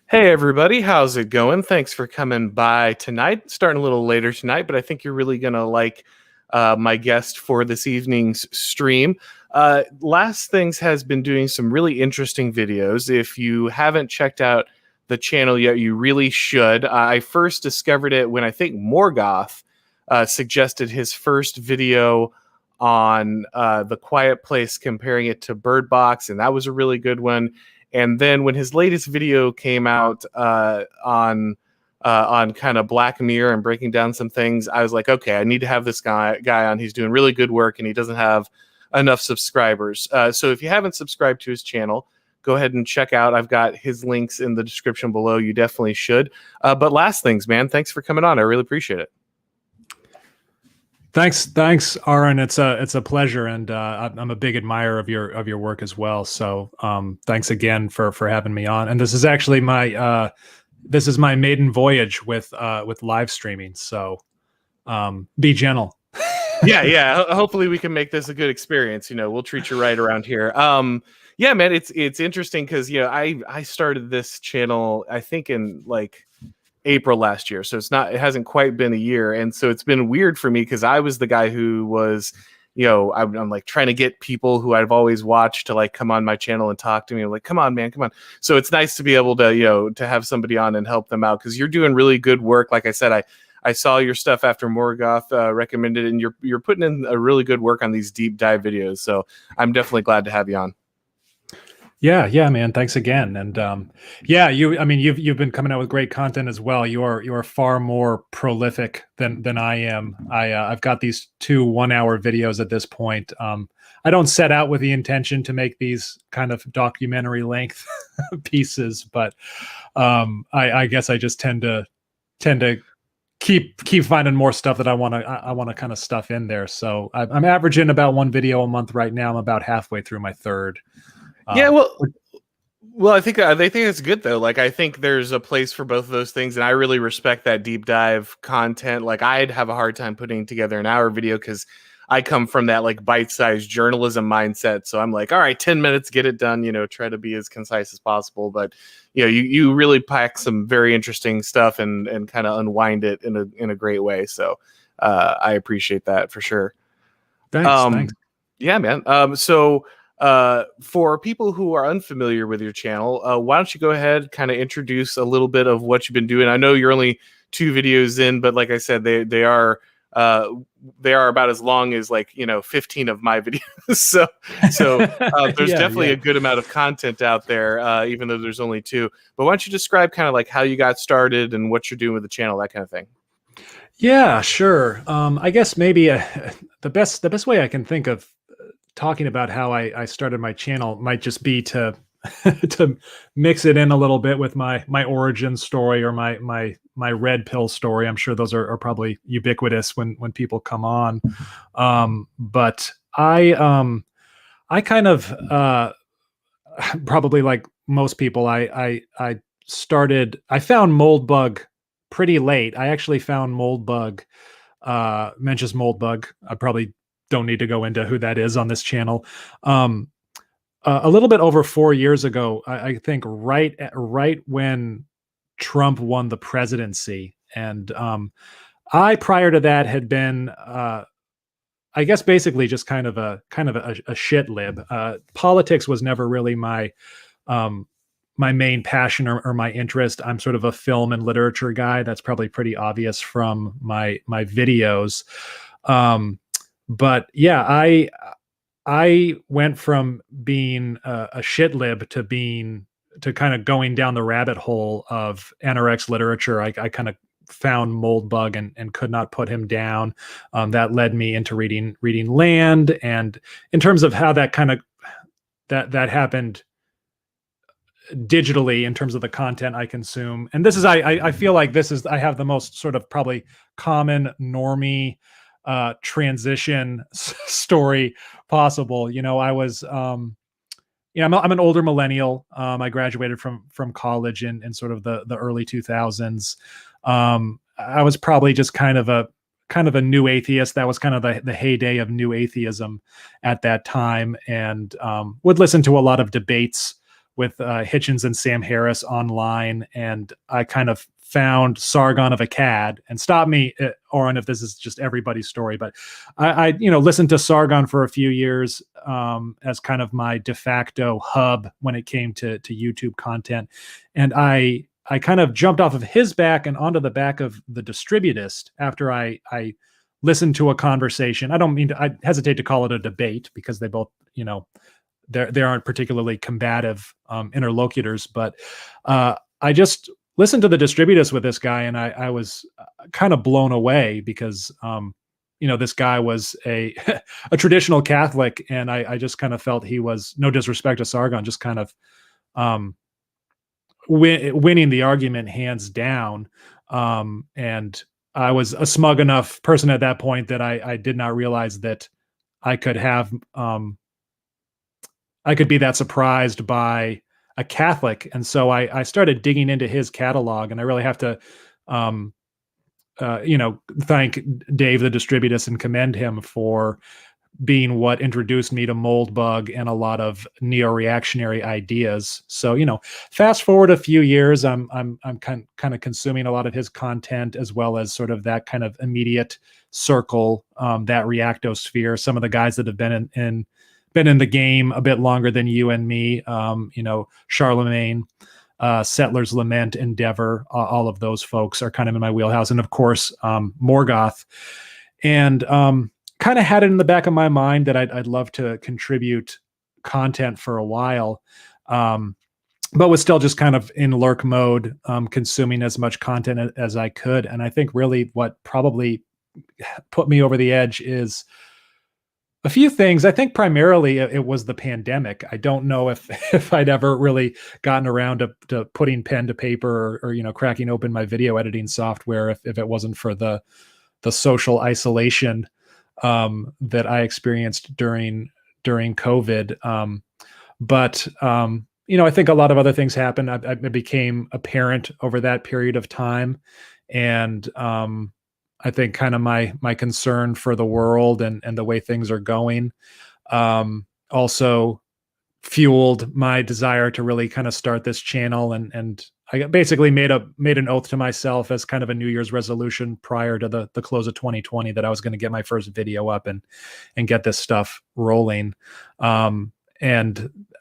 Hey everybody, how's it going? Thanks for coming by tonight. Starting a little later tonight, but I think you're really gonna like my guest for this evening's stream. Last Things has been doing some really interesting videos. If you haven't checked out the channel yet, you really should. I first discovered it when I think Morgoth suggested his first video on The Quiet Place, comparing it to Bird Box, and that was a really good one. And then when his latest video came out on kind of Black Mirror and breaking down some things, I was like, okay, I need to have this guy on. He's doing really good work, and he doesn't have enough subscribers. So if you haven't subscribed to his channel, go ahead and check out. I've got his links in the description below. You definitely should. But Last Things, man, thanks for coming on. I really appreciate it. Thanks, Auron. It's a pleasure, and I'm a big admirer of your work as well. So thanks again for having me on. And this is actually my maiden voyage with live streaming. So be gentle. yeah. Hopefully we can make this a good experience. We'll treat you right around here. Yeah, man, it's interesting because I started this channel I think in like April last year, so it hasn't quite been a year, and so it's been weird for me because I was the guy who was, I'm like trying to get people who I've always watched to like come on my channel and talk to me. I'm like, come on, man, come on. So it's nice to be able to to have somebody on and help them out because you're doing really good work. Like I said, I saw your stuff after Morgoth recommended it, and you're putting in a really good work on these deep dive videos. So I'm definitely glad to have you on. Yeah, man. Thanks again. And you've been coming out with great content as well. You are far more prolific than I am. I've got these 2 1-hour videos at this point. I don't set out with the intention to make these kind of documentary length pieces, but I guess I just tend to keep finding more stuff that I want to kind of stuff in there. So I'm averaging about 1 video a month right now. I'm about halfway through my third. Yeah, well, I think they think it's good though. Like, I think there's a place for both of those things, and I really respect that deep dive content. Like, I'd have a hard time putting together an hour video because I come from that like bite-sized journalism mindset. So I'm like, all right, 10 minutes, get it done. Try to be as concise as possible. But you really pack some very interesting stuff and kind of unwind it in a great way. So I appreciate that for sure. Thanks. Yeah, man. So. For people who are unfamiliar with your channel, why don't you go ahead, kind of introduce a little bit of what you've been doing? I know you're only 2 videos in, but like I said, they are about as long as 15 of my videos. so there's definitely a good amount of content out there, even though there's only 2. But why don't you describe kind of like how you got started and what you're doing with the channel, that kind of thing? Yeah, sure. I guess maybe the best way I can think of talking about how I started my channel might just be to to mix it in a little bit with my origin story or my red pill story. I'm sure those are probably ubiquitous when people come on. But I kind of probably like most people, I found Moldbug pretty late. I actually found Moldbug, Mentions Moldbug. I probably don't need to go into who that is on this channel. A little bit over 4 years ago, I think right when Trump won the presidency. And I, prior to that, had been, I guess, basically just kind of a shit lib. Politics was never really my main passion or my interest. I'm sort of a film and literature guy. That's probably pretty obvious from my videos. But yeah, I went from being a shit lib to kind of going down the rabbit hole of anorex literature. I kind of found Moldbug and could not put him down. That led me into reading Land. And in terms of how that kind of that happened digitally in terms of the content I consume. And this is, I feel like I have the most sort of probably common normie transition story possible. I was, I'm an older millennial. I graduated from college in sort of the early 2000s. I was probably just kind of a new atheist. That was kind of the heyday of new atheism at that time, and would listen to a lot of debates Hitchens and Sam Harris online, and I kind of found Sargon of Akkad. And stop me, Auron, if this is just everybody's story, but I listened to Sargon for a few years as kind of my de facto hub when it came to YouTube content, and I kind of jumped off of his back and onto the back of the Distributist after I listened to a conversation. I hesitate to call it a debate because they both, they aren't particularly combative interlocutors, but I just listened to the Distributist with this guy, and I was kind of blown away because this guy was a a traditional Catholic, and I just kind of felt he was, no disrespect to Sargon, just kind of winning the argument hands down. And I was a smug enough person at that point that I did not realize that I could have I could be that surprised by a Catholic. And so I started digging into his catalog, and I really have to thank Dave the Distributist and commend him for being what introduced me to Moldbug and a lot of neo-reactionary ideas. So, fast forward a few years, I'm kind of consuming a lot of his content, as well as sort of that kind of immediate circle, that reactosphere. Some of the guys that have been in the game a bit longer than you and me, Charlemagne, Settler's Lament, Endeavor, all of those folks are kind of in my wheelhouse. And of course, Morgoth. And kind of had it in the back of my mind that I'd love to contribute content for a while, but was still just kind of in lurk mode, consuming as much content as I could. And I think really what probably put me over the edge is a few things. I think primarily it was the pandemic. I don't know if I'd ever really gotten around to putting pen to paper or cracking open my video editing software if it wasn't for the social isolation that I experienced during COVID. But I think a lot of other things happened. I became a parent over that period of time. And I think kind of my concern for the world and the way things are going also fueled my desire to really kind of start this channel. And I basically made an oath to myself as kind of a New Year's resolution prior to the close of 2020 that I was going to get my first video up and get this stuff rolling. And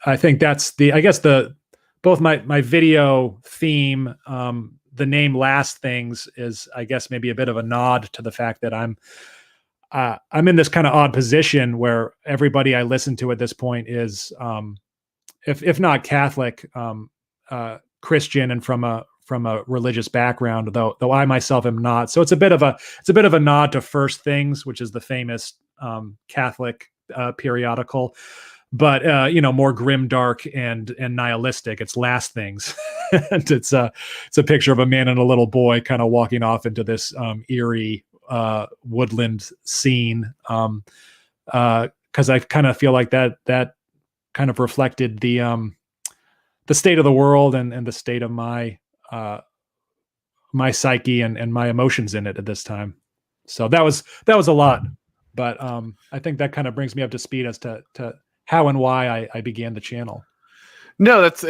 I think that's both my video theme, the name Last Things is, I guess, maybe a bit of a nod to the fact that I'm in this kind of odd position where everybody I listen to at this point is, if not Catholic, Christian, and from a religious background, though I myself am not. So it's a bit of a nod to First Things, which is the famous Catholic periodical, but more grim, dark, and nihilistic. It's Last Things, and it's a picture of a man and a little boy kind of walking off into this eerie woodland scene, because I kind of feel like that kind of reflected the state of the world and the state of my my psyche and my emotions in it at this time. So that was a lot, but I think that kind of brings me up to speed as to how and why I began the channel. No, it's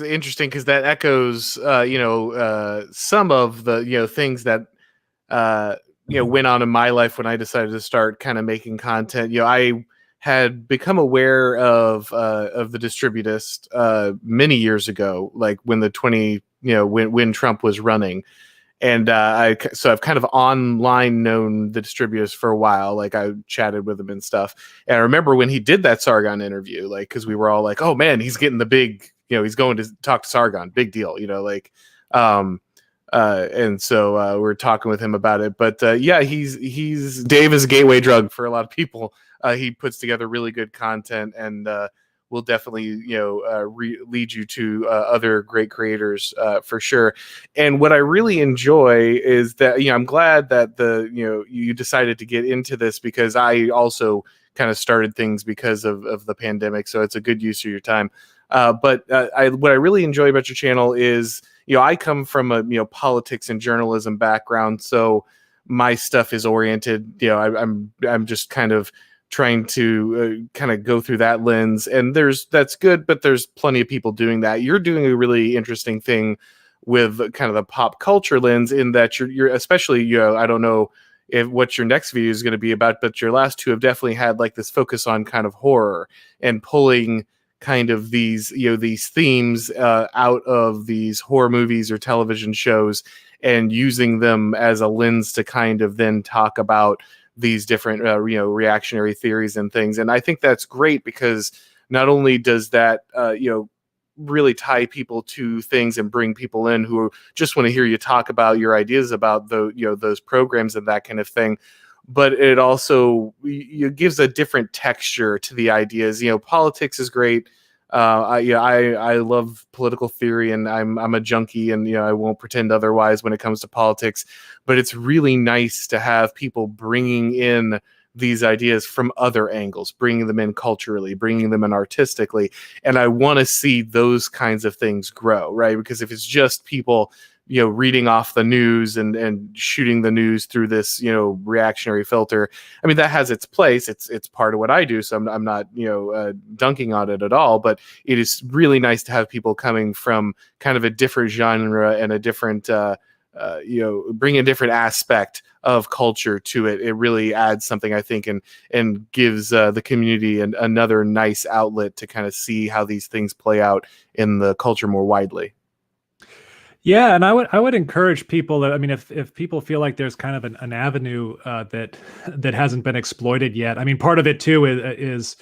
interesting because that echoes some of the things that went on in my life when I decided to start kind of making content. I had become aware of the Distributist many years ago, like when when Trump was running, and so I've kind of online known the Distributist for a while. Like I chatted with him and stuff, and I remember when he did that Sargon interview, like because we were all like, "Oh man, he's getting the big, he's going to talk to Sargon, big deal," and so we're talking with him about it. But he's Dave is a gateway drug for a lot of people. He puts together really good content, and will definitely lead you to other great creators for sure. And what I really enjoy is that I'm glad that you decided to get into this, because I also kind of started things because of the pandemic. So it's a good use of your time. But what I really enjoy about your channel is I come from a politics and journalism background, so my stuff is oriented. I'm just kind of trying to kind of go through that lens. And that's good, but there's plenty of people doing that. You're doing a really interesting thing with kind of the pop culture lens, in that you're especially, I don't know what your next video is going to be about, but your last two have definitely had like this focus on kind of horror and pulling kind of these themes out of these horror movies or television shows, and using them as a lens to kind of then talk about these different reactionary theories and things. And I think that's great, because not only does that really tie people to things and bring people in who just want to hear you talk about your ideas about those programs and that kind of thing, but it also gives a different texture to the ideas. Politics is great. I love political theory, and I'm a junkie, and I won't pretend otherwise when it comes to politics. But it's really nice to have people bringing in these ideas from other angles, bringing them in culturally, bringing them in artistically. And I want to see those kinds of things grow, right? Because if it's just people, reading off the news and shooting the news through this, reactionary filter, I mean, that has its place. It's part of what I do. So I'm not, dunking on it at all, but it is really nice to have people coming from kind of a different genre and a different, bring a different aspect of culture to it. It really adds something, I think, and gives the community another nice outlet to kind of see how these things play out in the culture more widely. Yeah, and I would encourage people that, I mean, if people feel like there's kind of an avenue that hasn't been exploited yet. I mean, part of it too is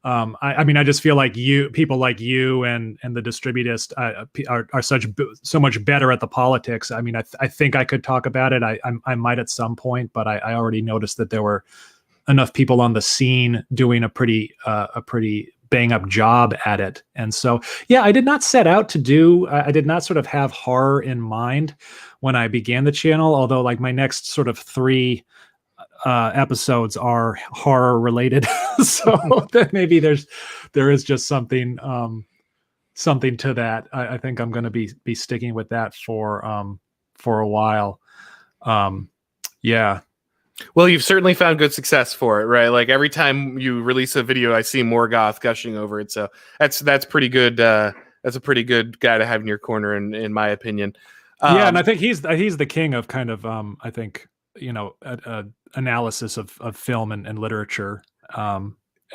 I mean, I just feel like people like you and the distributists are so much better at the politics. I mean, I think I could talk about it. I might at some point, but I already noticed that there were enough people on the scene doing a pretty bang up job at it. And so, yeah, I did not set out to do, I did not sort of have horror in mind when I began the channel, although like my next sort of 3 episodes are horror related. So maybe there is just something to that. I think I'm going to be sticking with that for a while. Yeah. Well, you've certainly found good success for it, right? Like every time you release a video, I see Morgoth gushing over it. So that's pretty good. That's a pretty good guy to have in your corner, in my opinion. Yeah, and I think he's the king of kind of I think analysis of film and literature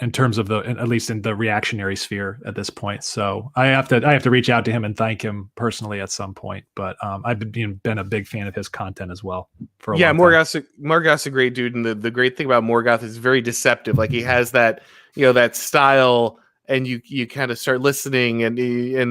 in terms of at least in the reactionary sphere at this point. So I have to reach out to him and thank him personally at some point. But I've been a big fan of his content as well for a long time. Morgoth's a great dude, and the great thing about Morgoth is very deceptive. Like he has that that style, and you kind of start listening, and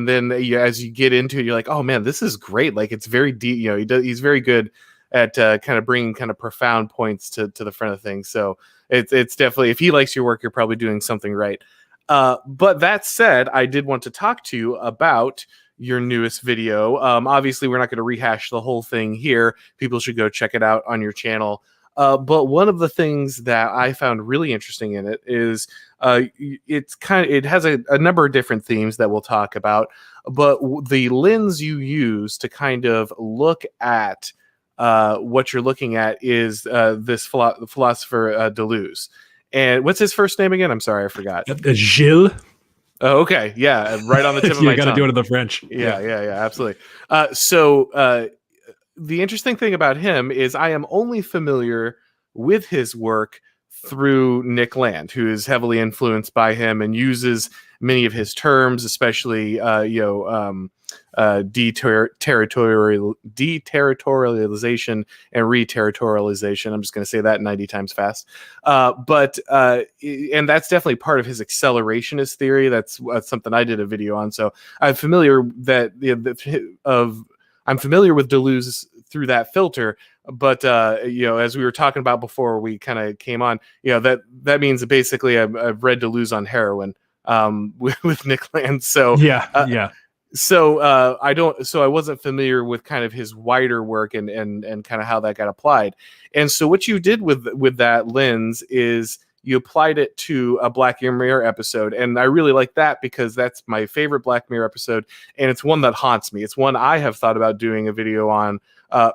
then as you get into it, you're like, oh man, this is great. Like it's very deep. He's very good at kind of bringing kind of profound points to the front of things. So it's definitely, if he likes your work, you're probably doing something right. But that said, I did want to talk to you about your newest video. Obviously, we're not going to rehash the whole thing here. People should go check it out on your channel. But one of the things that I found really interesting in it is it has a number of different themes that we'll talk about. But the lens you use to kind of look at what you're looking at is this philosopher Deleuze. And what's his first name again? I'm sorry, I forgot. Gilles. Oh, okay. Yeah, right on the tip of my tongue. You got to do it in the French. Yeah, absolutely. So the interesting thing about him is I am only familiar with his work through Nick Land, who is heavily influenced by him and uses many of his terms, especially deterritorialization and reterritorialization. I'm just going to say that 90 times fast. And that's definitely part of his accelerationist theory. That's something I did a video on. So I'm familiar I'm familiar with Deleuze through that filter. But as we were talking about before we kind of came on, that means that basically I've read Deleuze on heroin with Nick Land. So yeah. So I wasn't familiar with kind of his wider work and kind of how that got applied. And so what you did with that lens is you applied it to a Black Mirror episode. And I really like that because that's my favorite Black Mirror episode. And it's one that haunts me. It's one I have thought about doing a video on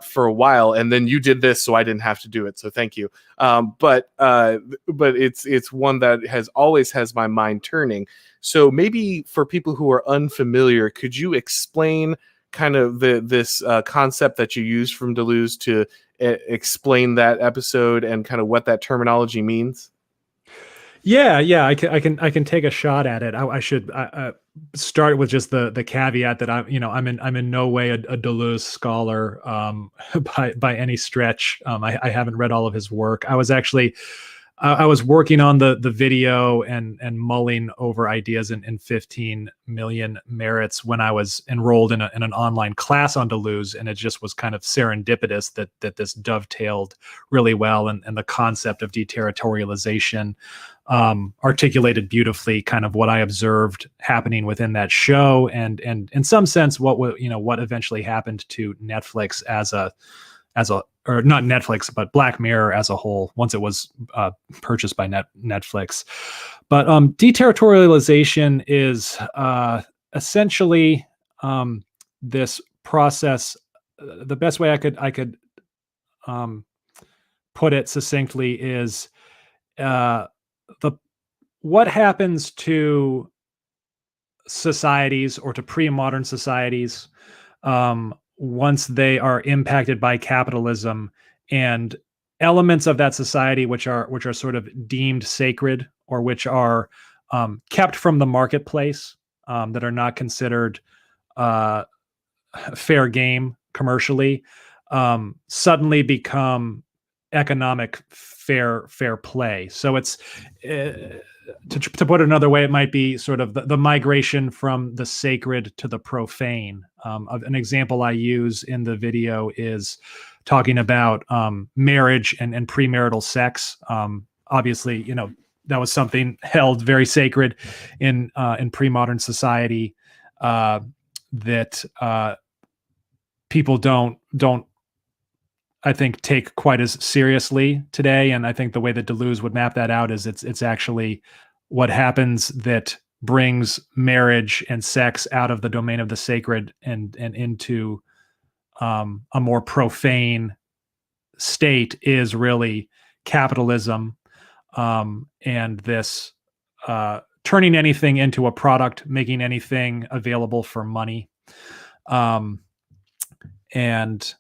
for a while, and then you did this, so I didn't have to do it. So thank you. But it's one that always has my mind turning. So maybe for people who are unfamiliar, could you explain kind of this concept that you used from Deleuze to explain that episode and kind of what that terminology means? Yeah, I can take a shot at it. I should start with just the caveat that I'm in no way a Deleuze scholar by any stretch. I haven't read all of his work. I was actually I was working on the video and mulling over ideas in 15 million merits when I was enrolled in an online class on Deleuze, and it just was kind of serendipitous that this dovetailed really well, and the concept of deterritorialization articulated beautifully kind of what I observed happening within that show, and in some sense what eventually happened to Netflix as a or not Netflix, but Black Mirror as a whole, once it was purchased by Netflix. But deterritorialization is essentially this process. The best way I could put it succinctly is what happens to societies, or to pre-modern societies, once they are impacted by capitalism, and elements of that society which are sort of deemed sacred, or which are kept from the marketplace, that are not considered fair game commercially, suddenly become economic fair play. So it's to put it another way, it might be sort of the migration from the sacred to the profane. An example I use in the video is talking about marriage and premarital sex. Obviously, that was something held very sacred in pre-modern society, that people don't I think take quite as seriously today. And I think the way that Deleuze would map that out is it's actually what happens that brings marriage and sex out of the domain of the sacred and into a more profane state is really capitalism, and this turning anything into a product, making anything available for money. And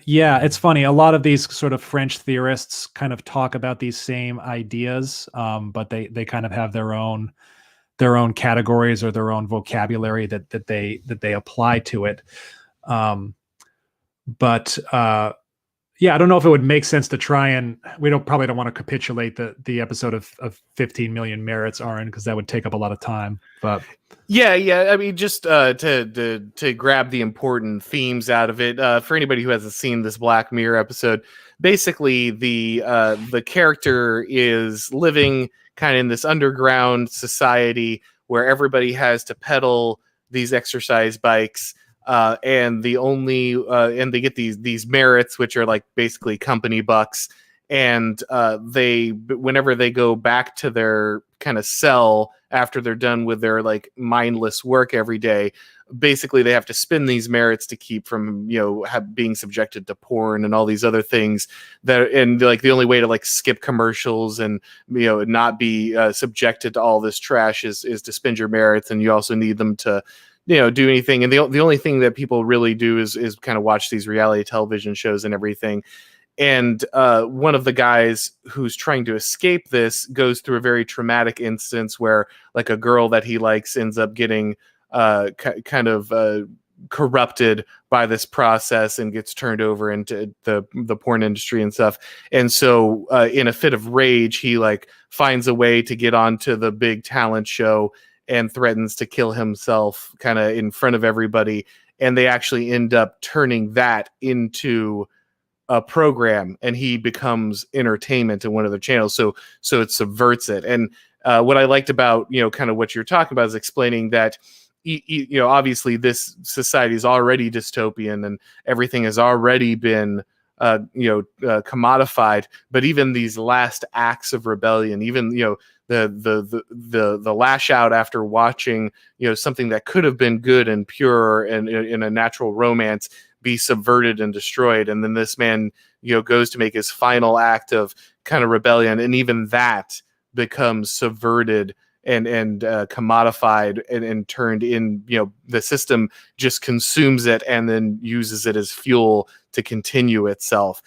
yeah, it's funny. A lot of these sort of French theorists kind of talk about these same ideas, but they kind of have their own categories or their own vocabulary that they apply to it. But yeah, I don't know if it would make sense to try and probably don't want to capitulate the episode of 15 million merits, Auron, because that would take up a lot of time. But yeah. I mean, just to grab the important themes out of it, for anybody who hasn't seen this Black Mirror episode, basically the character is living kind of in this underground society where everybody has to pedal these exercise bikes. And they get these merits, which are like basically company bucks. And whenever they go back to their kind of cell after they're done with their like mindless work every day, basically they have to spend these merits to keep from being subjected to porn and all these other things and like the only way to like skip commercials and not be subjected to all this trash is to spend your merits, and you also need them to do anything. And the only thing that people really do is kind of watch these reality television shows and everything. And one of the guys who's trying to escape this goes through a very traumatic instance where like a girl that he likes ends up getting kind of corrupted by this process and gets turned over into the porn industry and stuff. And so in a fit of rage, he like finds a way to get onto the big talent show and threatens to kill himself kind of in front of everybody. And they actually end up turning that into a program, and he becomes entertainment in one of their channels. So it subverts it. And what I liked about, kind of what you're talking about is explaining that, obviously this society is already dystopian and everything has already been commodified, but even these last acts of rebellion, even the lash out after watching something that could have been good and pure and in a natural romance be subverted and destroyed. And then this man, goes to make his final act of kind of rebellion, and even that becomes subverted and commodified and turned in. The system just consumes it and then uses it as fuel to continue itself,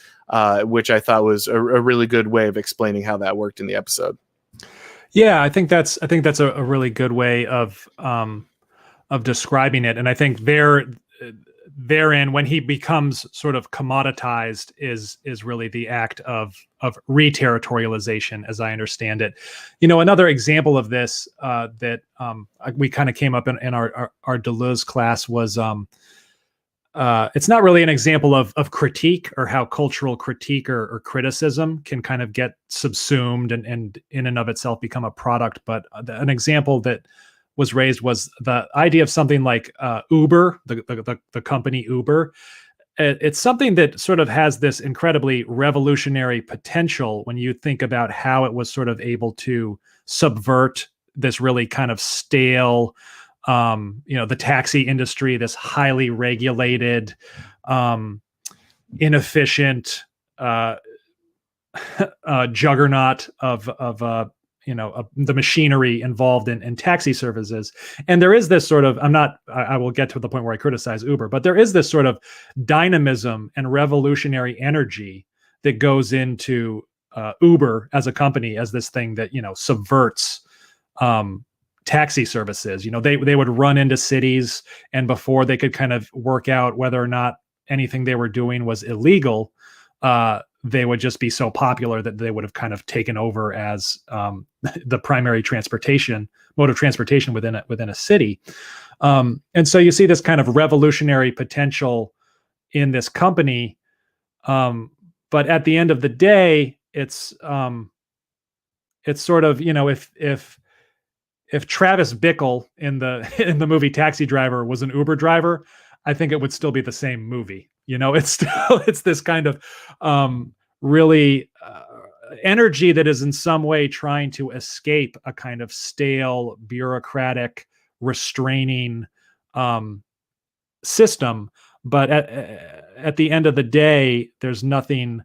which I thought was a really good way of explaining how that worked in the episode. Yeah, I think that's a really good way of describing it. And I think therein, when he becomes sort of commoditized, is really the act of reterritorialization, as I understand it. Another example of this that we kind of came up in our Deleuze class was it's not really an example of critique, or how cultural critique or criticism can kind of get subsumed and in and of itself become a product. But an example that was raised was the idea of something like Uber, the company Uber. It's something that sort of has this incredibly revolutionary potential when you think about how it was sort of able to subvert this really kind of stale, the taxi industry, this highly regulated, inefficient juggernaut of the machinery involved in taxi services. And there is this sort of, I will get to the point where I criticize Uber, but there is this sort of dynamism and revolutionary energy that goes into Uber as a company, as this thing that, subverts taxi services. They would run into cities, and before they could kind of work out whether or not anything they were doing was illegal, they would just be so popular that they would have kind of taken over as the primary mode of transportation within a city. And so you see this kind of revolutionary potential in this company. But at the end of the day, it's sort of, if Travis Bickle in the movie Taxi Driver was an Uber driver, I think it would still be the same movie. It's this kind of really energy that is in some way trying to escape a kind of stale, bureaucratic, restraining system. But at the end of the day, there's nothing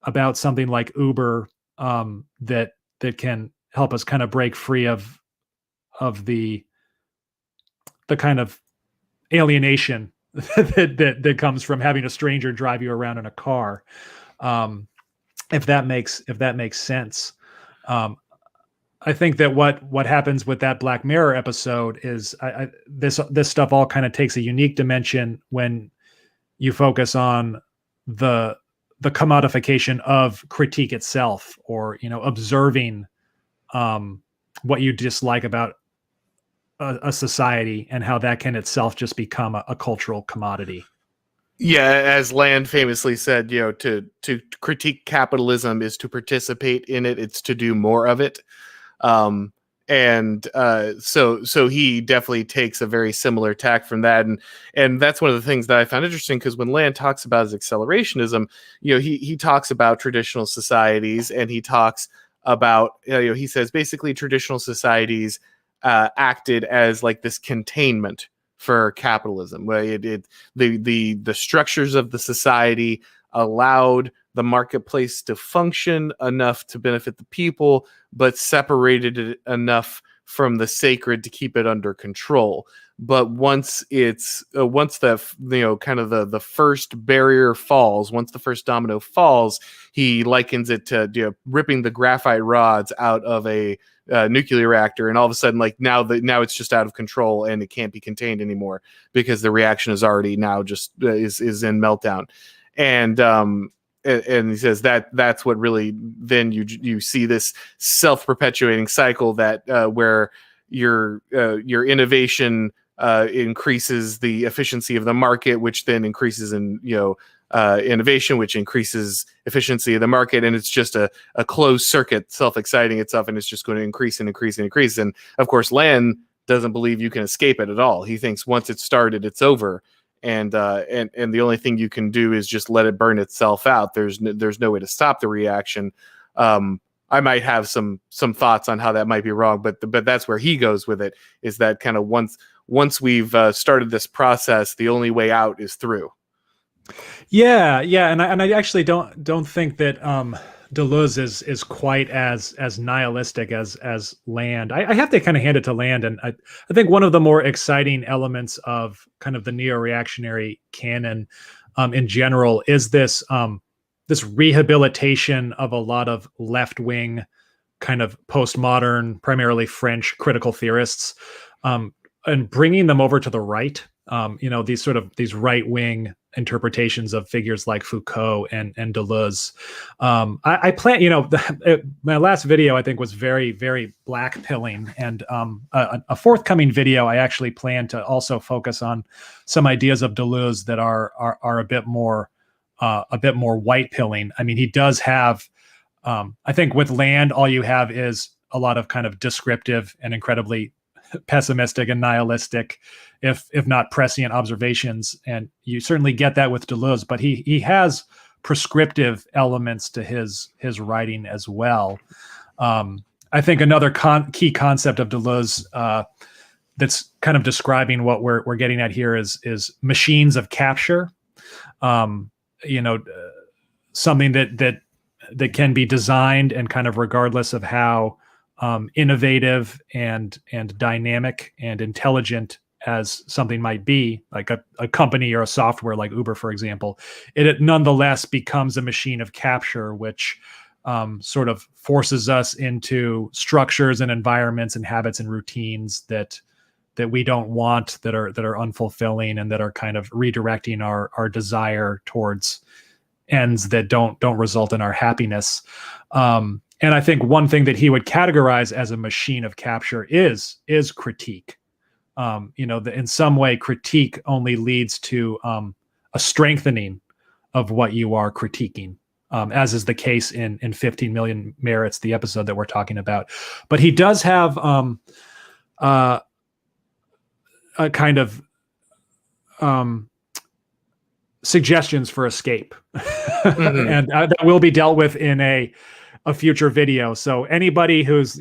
about something like Uber that can help us kind of break free of the kind of alienation that comes from having a stranger drive you around in a car. If that makes sense. I think that what happens with that Black Mirror episode is this stuff all kind of takes a unique dimension when you focus on the commodification of critique itself, or observing what you dislike about a society, and how that can itself just become a cultural commodity. Yeah, as Land famously said, to critique capitalism is to participate in it. It's to do more of it. So he definitely takes a very similar tack from that. And that's one of the things that I found interesting, because when Land talks about his accelerationism, he talks about traditional societies, and he talks about, he says basically traditional societies acted as like this containment for capitalism, where the structures of the society allowed the marketplace to function enough to benefit the people, but separated it enough from the sacred to keep it under control. But once the kind of the first barrier falls, once the first domino falls, he likens it to ripping the graphite rods out of a nuclear reactor, and all of a sudden, like now it's just out of control and it can't be contained anymore, because the reaction is already now just is in meltdown. And he says that's what really then you see this self-perpetuating cycle that where your innovation increases the efficiency of the market, which then increases in innovation, which increases efficiency of the market, and it's just a closed circuit, self-exciting itself, and it's just going to increase and increase and increase. And of course, Land doesn't believe you can escape it at all. He thinks once it's started, it's over, and the only thing you can do is just let it burn itself out. There's no way to stop the reaction. I might have some thoughts on how that might be wrong, but that's where he goes with it, is that kind of once we've started this process, the only way out is through. Yeah, yeah, and I actually don't think that Deleuze is quite as nihilistic as Land. I have to kind of hand it to Land, and I think one of the more exciting elements of kind of the neo-reactionary canon in general is this rehabilitation of a lot of left-wing kind of postmodern, primarily French critical theorists, and bringing them over to the right. These right wing interpretations of figures like Foucault and Deleuze. I plan, my last video I think was very, very black pilling, and a forthcoming video I actually plan to also focus on some ideas of Deleuze that are a bit more white pilling. I mean, he does have. I think with Land, all you have is a lot of kind of descriptive and incredibly pessimistic and nihilistic, if not prescient observations, and you certainly get that with Deleuze. But he has prescriptive elements to his writing as well. I think another key concept of Deleuze that's kind of describing what we're getting at here is machines of capture. Something that can be designed, and kind of regardless of how innovative and dynamic and intelligent as something might be, like a company or a software like Uber, for example, it nonetheless becomes a machine of capture, which sort of forces us into structures and environments and habits and routines that we don't want, that are unfulfilling, and that are kind of redirecting our desire towards ends that don't result in our happiness. And I think one thing that he would categorize as a machine of capture is critique. In some way, critique only leads to a strengthening of what you are critiquing, as is the case in 15 Million Merits, the episode that we're talking about. But he does have a kind of suggestions for escape, and that will be dealt with in a future video. So anybody who's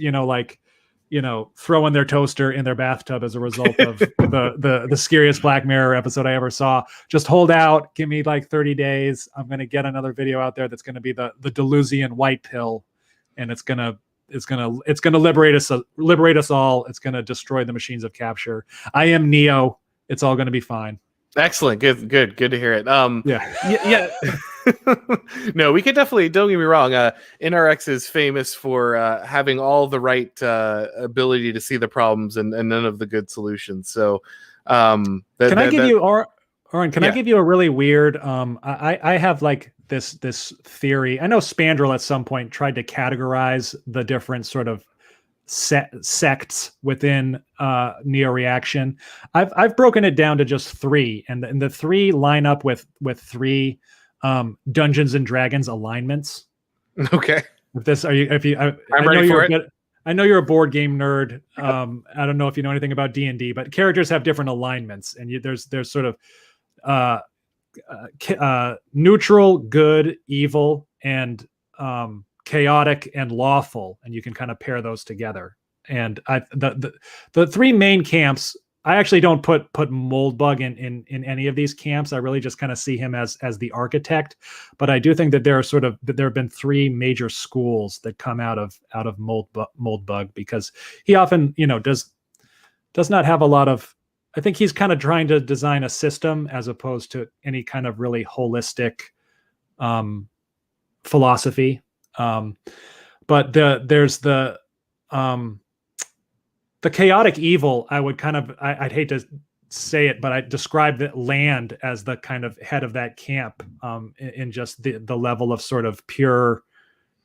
throwing their toaster in their bathtub as a result of the scariest Black Mirror episode I ever saw, just hold out, give me like 30 days. I'm going to get another video out there that's going to be the Deleuzian white pill, and it's going to liberate us all. It's going to destroy the machines of capture. I am Neo. It's all going to be fine. Excellent. Good to hear it. Yeah. No, we could definitely, don't get me wrong. NRX is famous for having all the right ability to see the problems and none of the good solutions. So, Auron, can I give you a really weird, I have like this theory. I know Spandrel at some point tried to categorize the different sort of sects within neo-reaction. I've broken it down to just three, and the three line up with three Dungeons and Dragons alignments. Okay. I'm ready for it. I know you're a board game nerd. I don't know if you know anything about D&D, but characters have different alignments, and there's sort of neutral, good, evil, and chaotic and lawful, and you can kind of pair those together. And the three main camps, I actually don't put Moldbug in any of these camps. I really just kind of see him as the architect. But I do think that there have been three major schools that come out of Moldbug, because he often does not have a lot of. I think he's kind of trying to design a system as opposed to any kind of really holistic philosophy. But there's the chaotic evil. I'd hate to say it, but I describe the Land as the kind of head of that camp, in just the level of sort of pure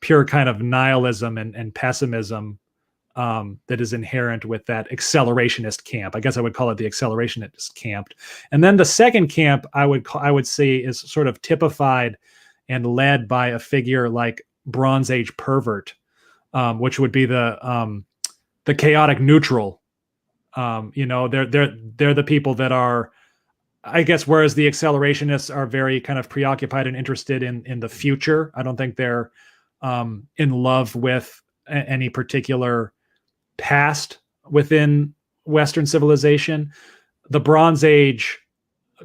kind of nihilism and pessimism that is inherent with that accelerationist camp. I guess I would call it the accelerationist camp. And then the second camp I would say is sort of typified and led by a figure like Bronze Age pervert, which would be the chaotic neutral. They're the people that are, I guess, whereas the accelerationists are very kind of preoccupied and interested in the future. I don't think they're in love with any particular past within Western civilization. The Bronze Age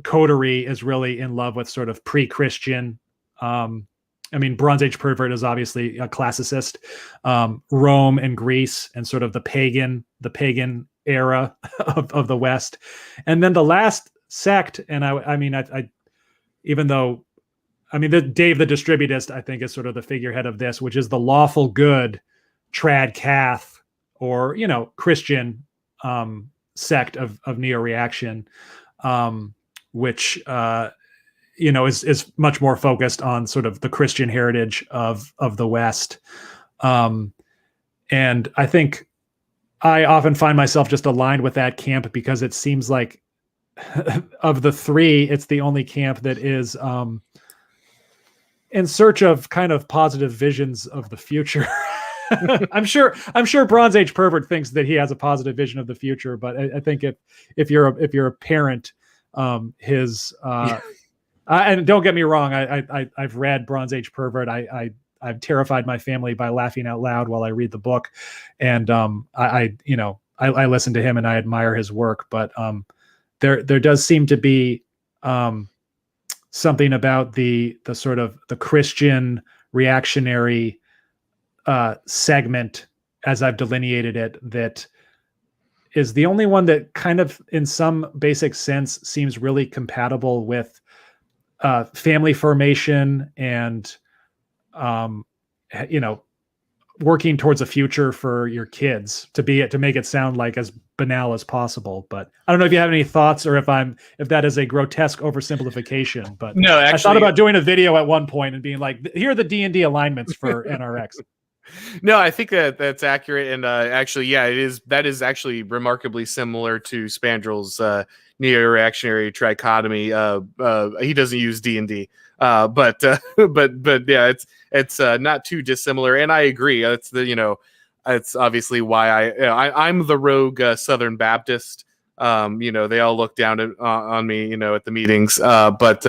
coterie is really in love with sort of pre-Christian. I mean, Bronze Age pervert is obviously a classicist. Rome and Greece and sort of the pagan era of the West, and then the last sect. And I mean, even though, I mean, Dave the Distributist, I think, is sort of the figurehead of this, which is the lawful good trad cath, or, you know, Christian sect of neo-reaction, which you know, is much more focused on sort of the Christian heritage of the West. And I think I often find myself just aligned with that camp, because it seems like of the three, it's the only camp that is in search of kind of positive visions of the future. I'm sure Bronze Age pervert thinks that he has a positive vision of the future, but I think if you're a parent, and don't get me wrong, I've read Bronze Age pervert. I've terrified my family by laughing out loud while I read the book, and I listen to him and I admire his work, but there does seem to be something about the sort of the Christian reactionary segment, as I've delineated it, that is the only one that kind of, in some basic sense, seems really compatible with family formation and, you know, working towards a future for your kids, to make it sound like as banal as possible. But I don't know if you have any thoughts, or if that is a grotesque oversimplification. But no, actually, I thought about doing a video at one point and being like, here are the D&D alignments for NRX. No, I think that's accurate, and actually, yeah, that is actually remarkably similar to Spandrel's neo-reactionary trichotomy. He doesn't use D&D, but yeah, it's not too dissimilar, and I agree. It's obviously why I'm the rogue Southern Baptist. You know, they all look down on me, you know, at the meetings. But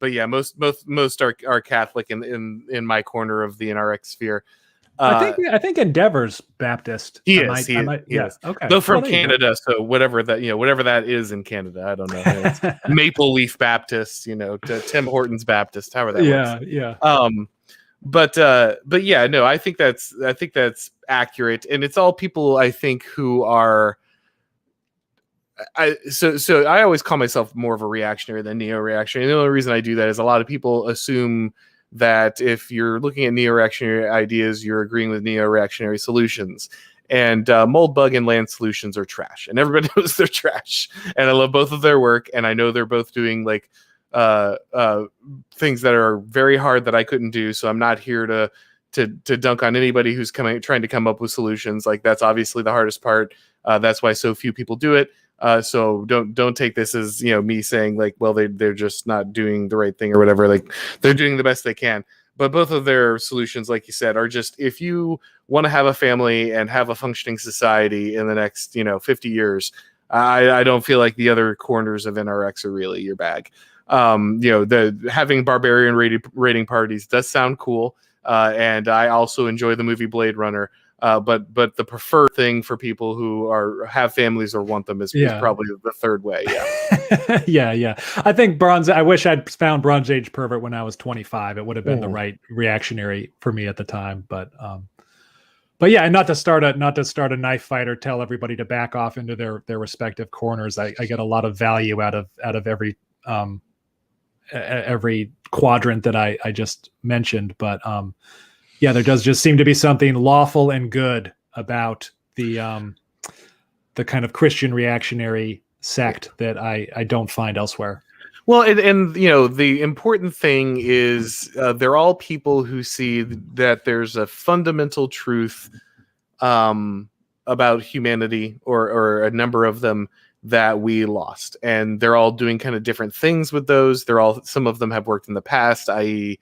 yeah, most are Catholic in my corner of the NRX sphere. I think Endeavor's Baptist. He is. Okay. Though from Canada, so whatever that is in Canada, I don't know. It's Maple Leaf Baptist, you know, to Tim Hortons Baptist, however that works. Yeah. But yeah, no, I think that's accurate, and it's all people, I think, who are. So I always call myself more of a reactionary than neo-reactionary. And the only reason I do that is a lot of people assume that if you're looking at neo-reactionary ideas, you're agreeing with neo-reactionary solutions. And Moldbug and Land Solutions are trash, and everybody knows they're trash. And I love both of their work, and I know they're both doing like things that are very hard that I couldn't do. So I'm not here to dunk on anybody who's trying to come up with solutions. Like, that's obviously the hardest part. That's why so few people do it. So don't take this as, you know, me saying like, well, they're just not doing the right thing or whatever. Like, they're doing the best they can. But both of their solutions, like you said, are just, if you want to have a family and have a functioning society in the next, you know, 50 years, I don't feel like the other corners of NRX are really your bag. You know, having barbarian raiding parties does sound cool. And I also enjoy the movie Blade Runner. But the preferred thing for people who have families or want them is probably the third way. Yeah. yeah. I think I wish I'd found Bronze Age pervert when I was 25. It would have been the right reactionary for me at the time. But yeah, and not to start a knife fight or tell everybody to back off into their respective corners. I get a lot of value out of every quadrant that I just mentioned. But yeah, there does just seem to be something lawful and good about the kind of Christian reactionary sect that I don't find elsewhere. Well, and you know, the important thing is they're all people who see that there's a fundamental truth about humanity, or a number of them, that we lost, and they're all doing kind of different things with those. Some of them have worked in the past, i.e.,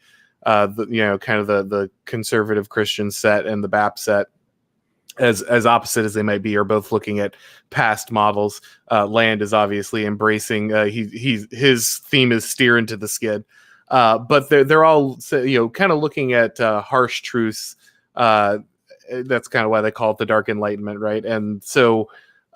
kind of the conservative Christian set and the BAP set, as opposite as they might be, are both looking at past models. Land is obviously embracing. His theme is steer into the skid, but they're all, you know, kind of looking at harsh truths. That's kind of why they call it the Dark Enlightenment, right? And so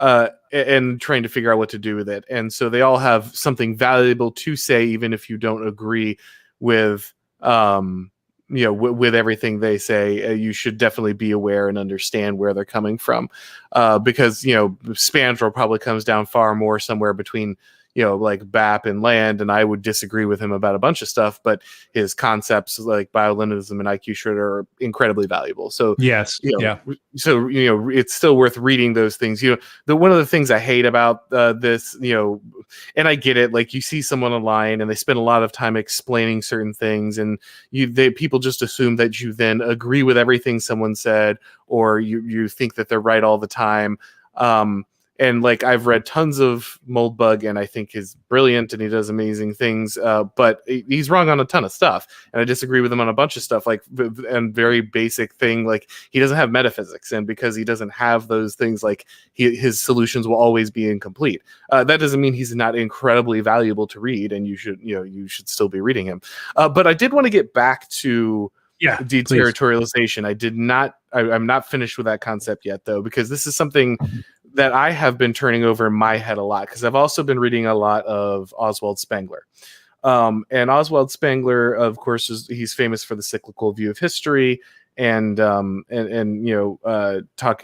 and trying to figure out what to do with it. And so they all have something valuable to say, even if you don't agree with, with everything they say. You should definitely be aware and understand where they're coming from, because Spandrel probably comes down far more somewhere between like BAP and Land, and I would disagree with him about a bunch of stuff, but his concepts like bioluminescence and IQ Schroeder are incredibly valuable. So yes, yeah. So it's still worth reading those things. One of the things I hate about this, and I get it, like you see someone online and they spend a lot of time explaining certain things, and people just assume that you then agree with everything someone said, or you think that they're right all the time. And like I've read tons of Moldbug, and I think he's brilliant and he does amazing things, but he's wrong on a ton of stuff, and I disagree with him on a bunch of stuff, like and very basic thing, like he doesn't have metaphysics, and because he doesn't have those things, like his solutions will always be incomplete. That doesn't mean he's not incredibly valuable to read, and you should still be reading him. But I did want to get back to deterritorialization. I'm not finished with that concept yet, though, because this is something that I have been turning over in my head a lot, because I've also been reading a lot of Oswald Spengler. And Oswald Spengler, of course, he's famous for the cyclical view of history, and talking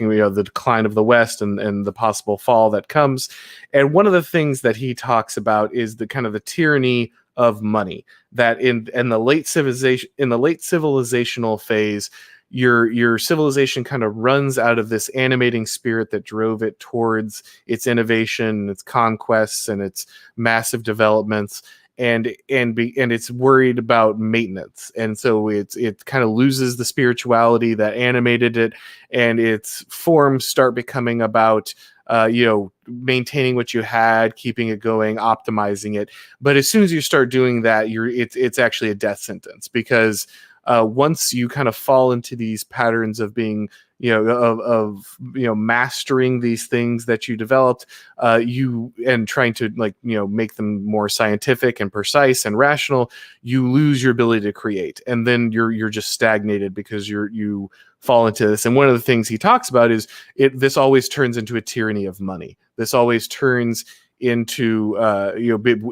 the decline of the West and the possible fall that comes. And one of the things that he talks about is the kind of the tyranny of money, that in the late civilizational phase, your civilization kind of runs out of this animating spirit that drove it towards its innovation, its conquests, and its massive developments, and it's worried about maintenance, and so it kind of loses the spirituality that animated it, and its forms start becoming about maintaining what you had, keeping it going, optimizing it. But as soon as you start doing that, it's actually a death sentence, because once you kind of fall into these patterns of being, mastering these things that you developed, and trying to make them more scientific and precise and rational, you lose your ability to create, and then you're just stagnated because you fall into this. And one of the things he talks about is this always turns into a tyranny of money. This always turns into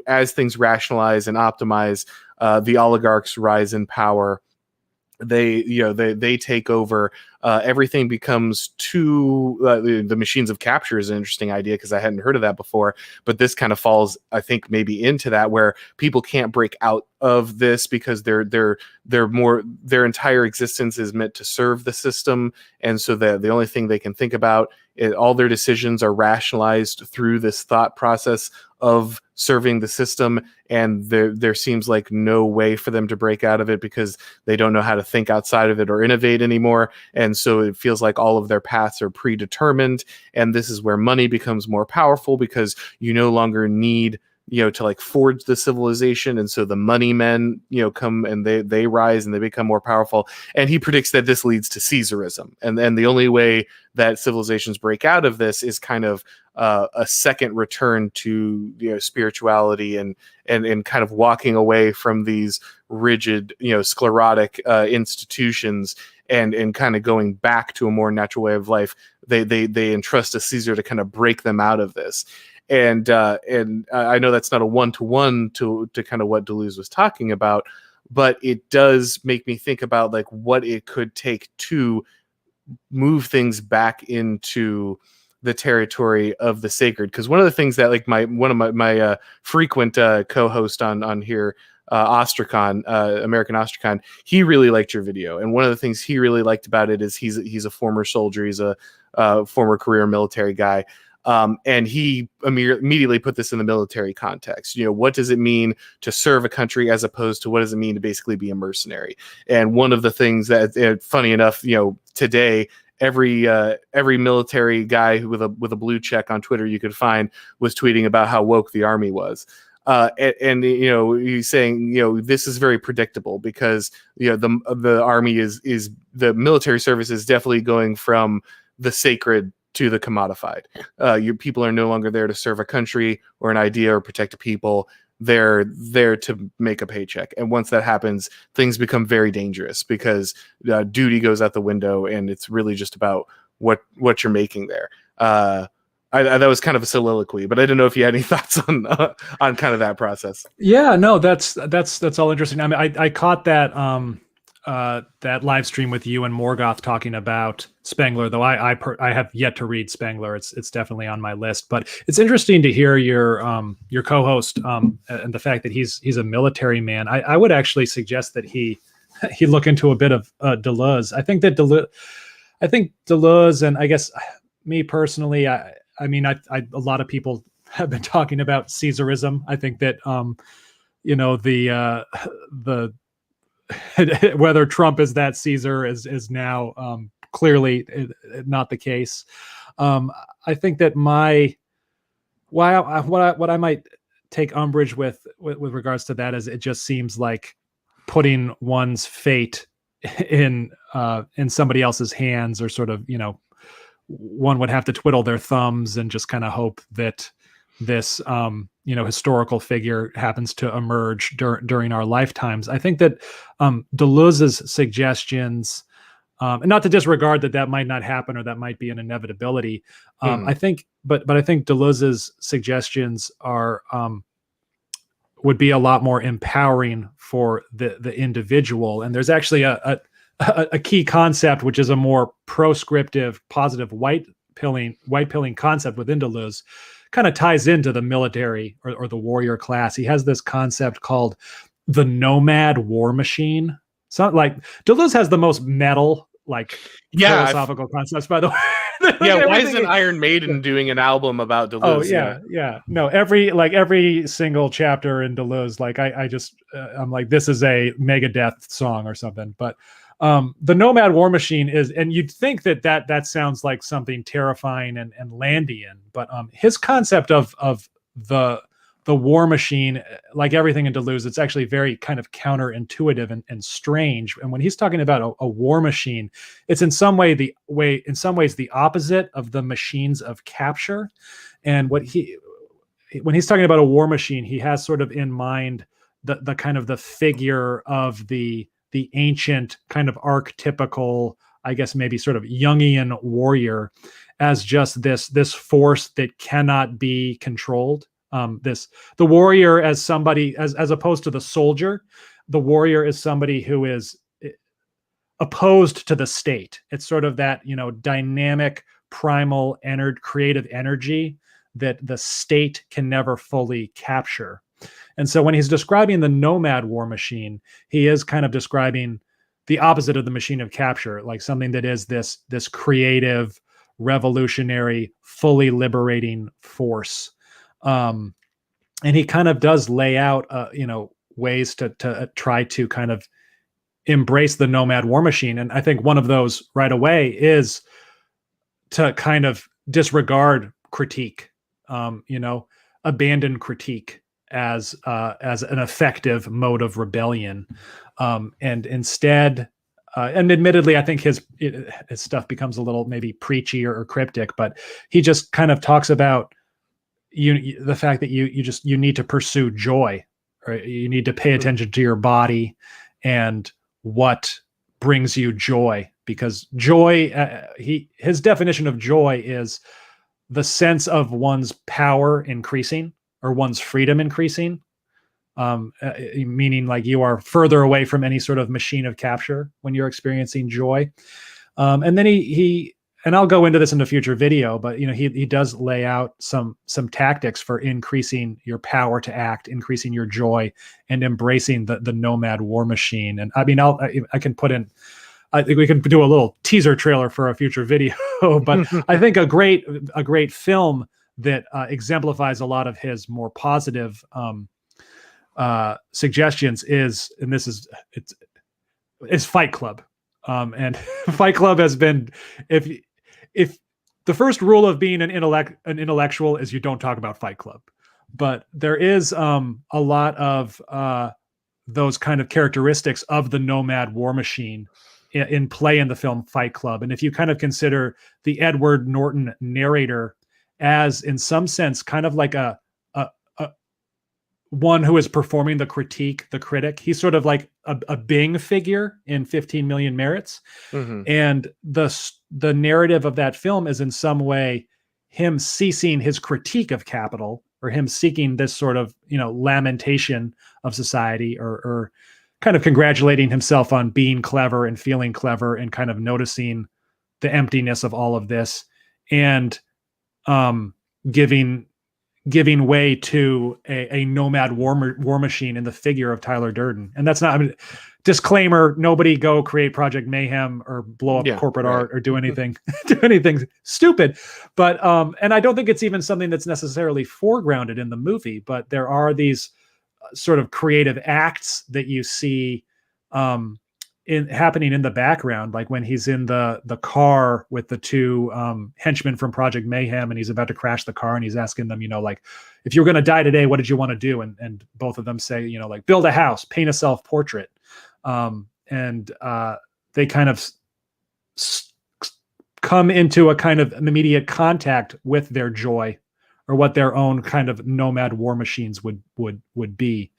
as things rationalize and optimize, the oligarchs rise in power. They take over. Everything becomes too the machines of capture is an interesting idea, because I hadn't heard of that before, but this kind of falls, I think, maybe into that, where people can't break out of this because their entire existence is meant to serve the system, and so the only thing they can think about, all their decisions are rationalized through this thought process of serving the system, and there seems like no way for them to break out of it, because they don't know how to think outside of it or innovate anymore. And so it feels like all of their paths are predetermined, and this is where money becomes more powerful, because you no longer need to like forge the civilization, and so the money men come, and they rise and they become more powerful. And he predicts that this leads to Caesarism, and then the only way that civilizations break out of this is kind of a second return to spirituality, and kind of walking away from these rigid sclerotic institutions, and kind of going back to a more natural way of life. They entrust to Caesar to kind of break them out of this. And I know that's not a one-to-one to kind of what Deleuze was talking about, but it does make me think about like what it could take to move things back into the territory of the sacred. Because one of the things that like one of my frequent co-host on here, Ostrakhan, American Ostrakhan, he really liked your video, and one of the things he really liked about it is he's a former soldier, he's a former career military guy. And he immediately put this in the military context. What does it mean to serve a country as opposed to what does it mean to basically be a mercenary? And one of the things that, funny enough, today, every military guy with a blue check on Twitter you could find was tweeting about how woke the army was. And he's saying, this is very predictable, because the army is the military service is definitely going from the sacred to the commodified. Your people are no longer there to serve a country or an idea or protect a people. They're there to make a paycheck. And once that happens, things become very dangerous, because duty goes out the window, and it's really just about what you're making there. That was kind of a soliloquy, but I didn't know if you had any thoughts on kind of that process. Yeah, no, that's all interesting. I mean, I caught that that live stream with you and Morgoth talking about Spengler, though I have yet to read Spengler. It's definitely on my list, but it's interesting to hear your co-host and the fact that he's a military man. I would actually suggest that he look into a bit of Deleuze. I think Deleuze, and I guess me personally, I mean, a lot of people have been talking about Caesarism. I think that the whether Trump is that Caesar is now clearly not the case. I think that what I might take umbrage with regards to that is it just seems like putting one's fate in somebody else's hands, or sort of, one would have to twiddle their thumbs and just kind of hope that this historical figure happens to emerge during our lifetimes. I think that Deleuze's suggestions, and not to disregard that might not happen or that might be an inevitability. I think Deleuze's suggestions are would be a lot more empowering for the individual. And there's actually a key concept, which is a more proscriptive, positive white pilling concept within Deleuze, kind of ties into the military or the warrior class. He has this concept called the Nomad war machine. So like Deleuze has the most metal, philosophical concepts, by the way. Why isn't Iron Maiden doing an album about Deleuze? No, every single chapter in Deleuze, I'm like, this is a Megadeth song or something. But the Nomad war machine is, and you'd think that sounds like something terrifying and Landian, but his concept of the war machine, like everything in Deleuze, it's actually very kind of counterintuitive and strange. And when he's talking about a war machine, it's in some ways the opposite of the machines of capture. And when he's talking about a war machine, he has sort of in mind the kind of the figure of the ancient kind of archetypical, I guess maybe sort of Jungian warrior, as just this force that cannot be controlled. The warrior as somebody, as opposed to the soldier, the warrior is somebody who is opposed to the state. It's sort of that, dynamic, primal, creative energy that the state can never fully capture. And so when he's describing the Nomad war machine, he is kind of describing the opposite of the machine of capture, like something that is this creative, revolutionary, fully liberating force. And he kind of does lay out, ways to try to kind of embrace the Nomad war machine. And I think one of those right away is to kind of disregard critique, abandon critique as an effective mode of rebellion, and instead, and admittedly, I think his stuff becomes a little maybe preachy or cryptic, but he just kind of talks about the fact that you need to pursue joy, or you need to pay attention to your body and what brings you joy, because joy, his definition of joy is the sense of one's power increasing, or one's freedom increasing, meaning like you are further away from any sort of machine of capture when you're experiencing joy. And then and I'll go into this in a future video, but he does lay out some tactics for increasing your power to act, increasing your joy, and embracing the Nomad war machine. And I mean, I can put in, I think we can do a little teaser trailer for a future video, but I think a great film that exemplifies a lot of his more positive suggestions is Fight Club. And Fight Club has been, if the first rule of being an intellectual is you don't talk about Fight Club, but there is a lot of those kind of characteristics of the Nomad war machine in play in the film Fight Club. And if you kind of consider the Edward Norton narrator as, in some sense, kind of like a one who is performing the critic, he's sort of like a Bing figure in 15 Million Merits. Mm-hmm. And the narrative of that film is in some way him ceasing his critique of capital, or him seeking this sort of, lamentation of society, or kind of congratulating himself on being clever and feeling clever and kind of noticing the emptiness of all of this, and giving way to a nomad war machine in the figure of Tyler Durden. And that's not, disclaimer, nobody go create Project Mayhem or blow up corporate art or do anything stupid. But and I don't think it's even something that's necessarily foregrounded in the movie, but there are these sort of creative acts that you see happening in the background, like when he's in the car with the two henchmen from Project Mayhem, and he's about to crash the car, and he's asking them, like, if you're going to die today, what did you want to do? And both of them say, like, build a house, paint a self-portrait. And they kind of come into a kind of immediate contact with their joy, or what their own kind of nomad war machines would be.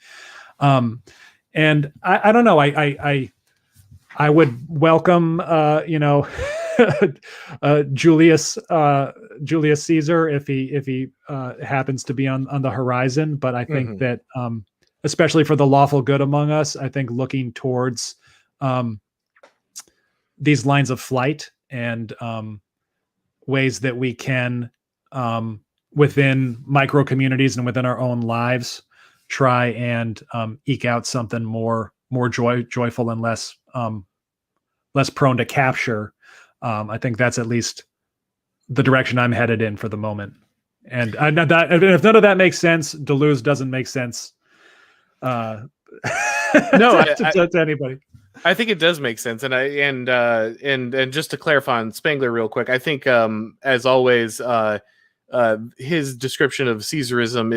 And I don't know, I would welcome, Julius Caesar if he happens to be on the horizon. But I think that, especially for the lawful good among us, I think looking towards these lines of flight and ways that we can, within micro communities and within our own lives, try and eke out something more joyful and less prone to capture. I think that's at least the direction I'm headed in for the moment. And if none of that makes sense, Deleuze doesn't make sense. No, to anybody. I think it does make sense, and just to clarify on Spangler real quick, I think as always, his description of Caesarism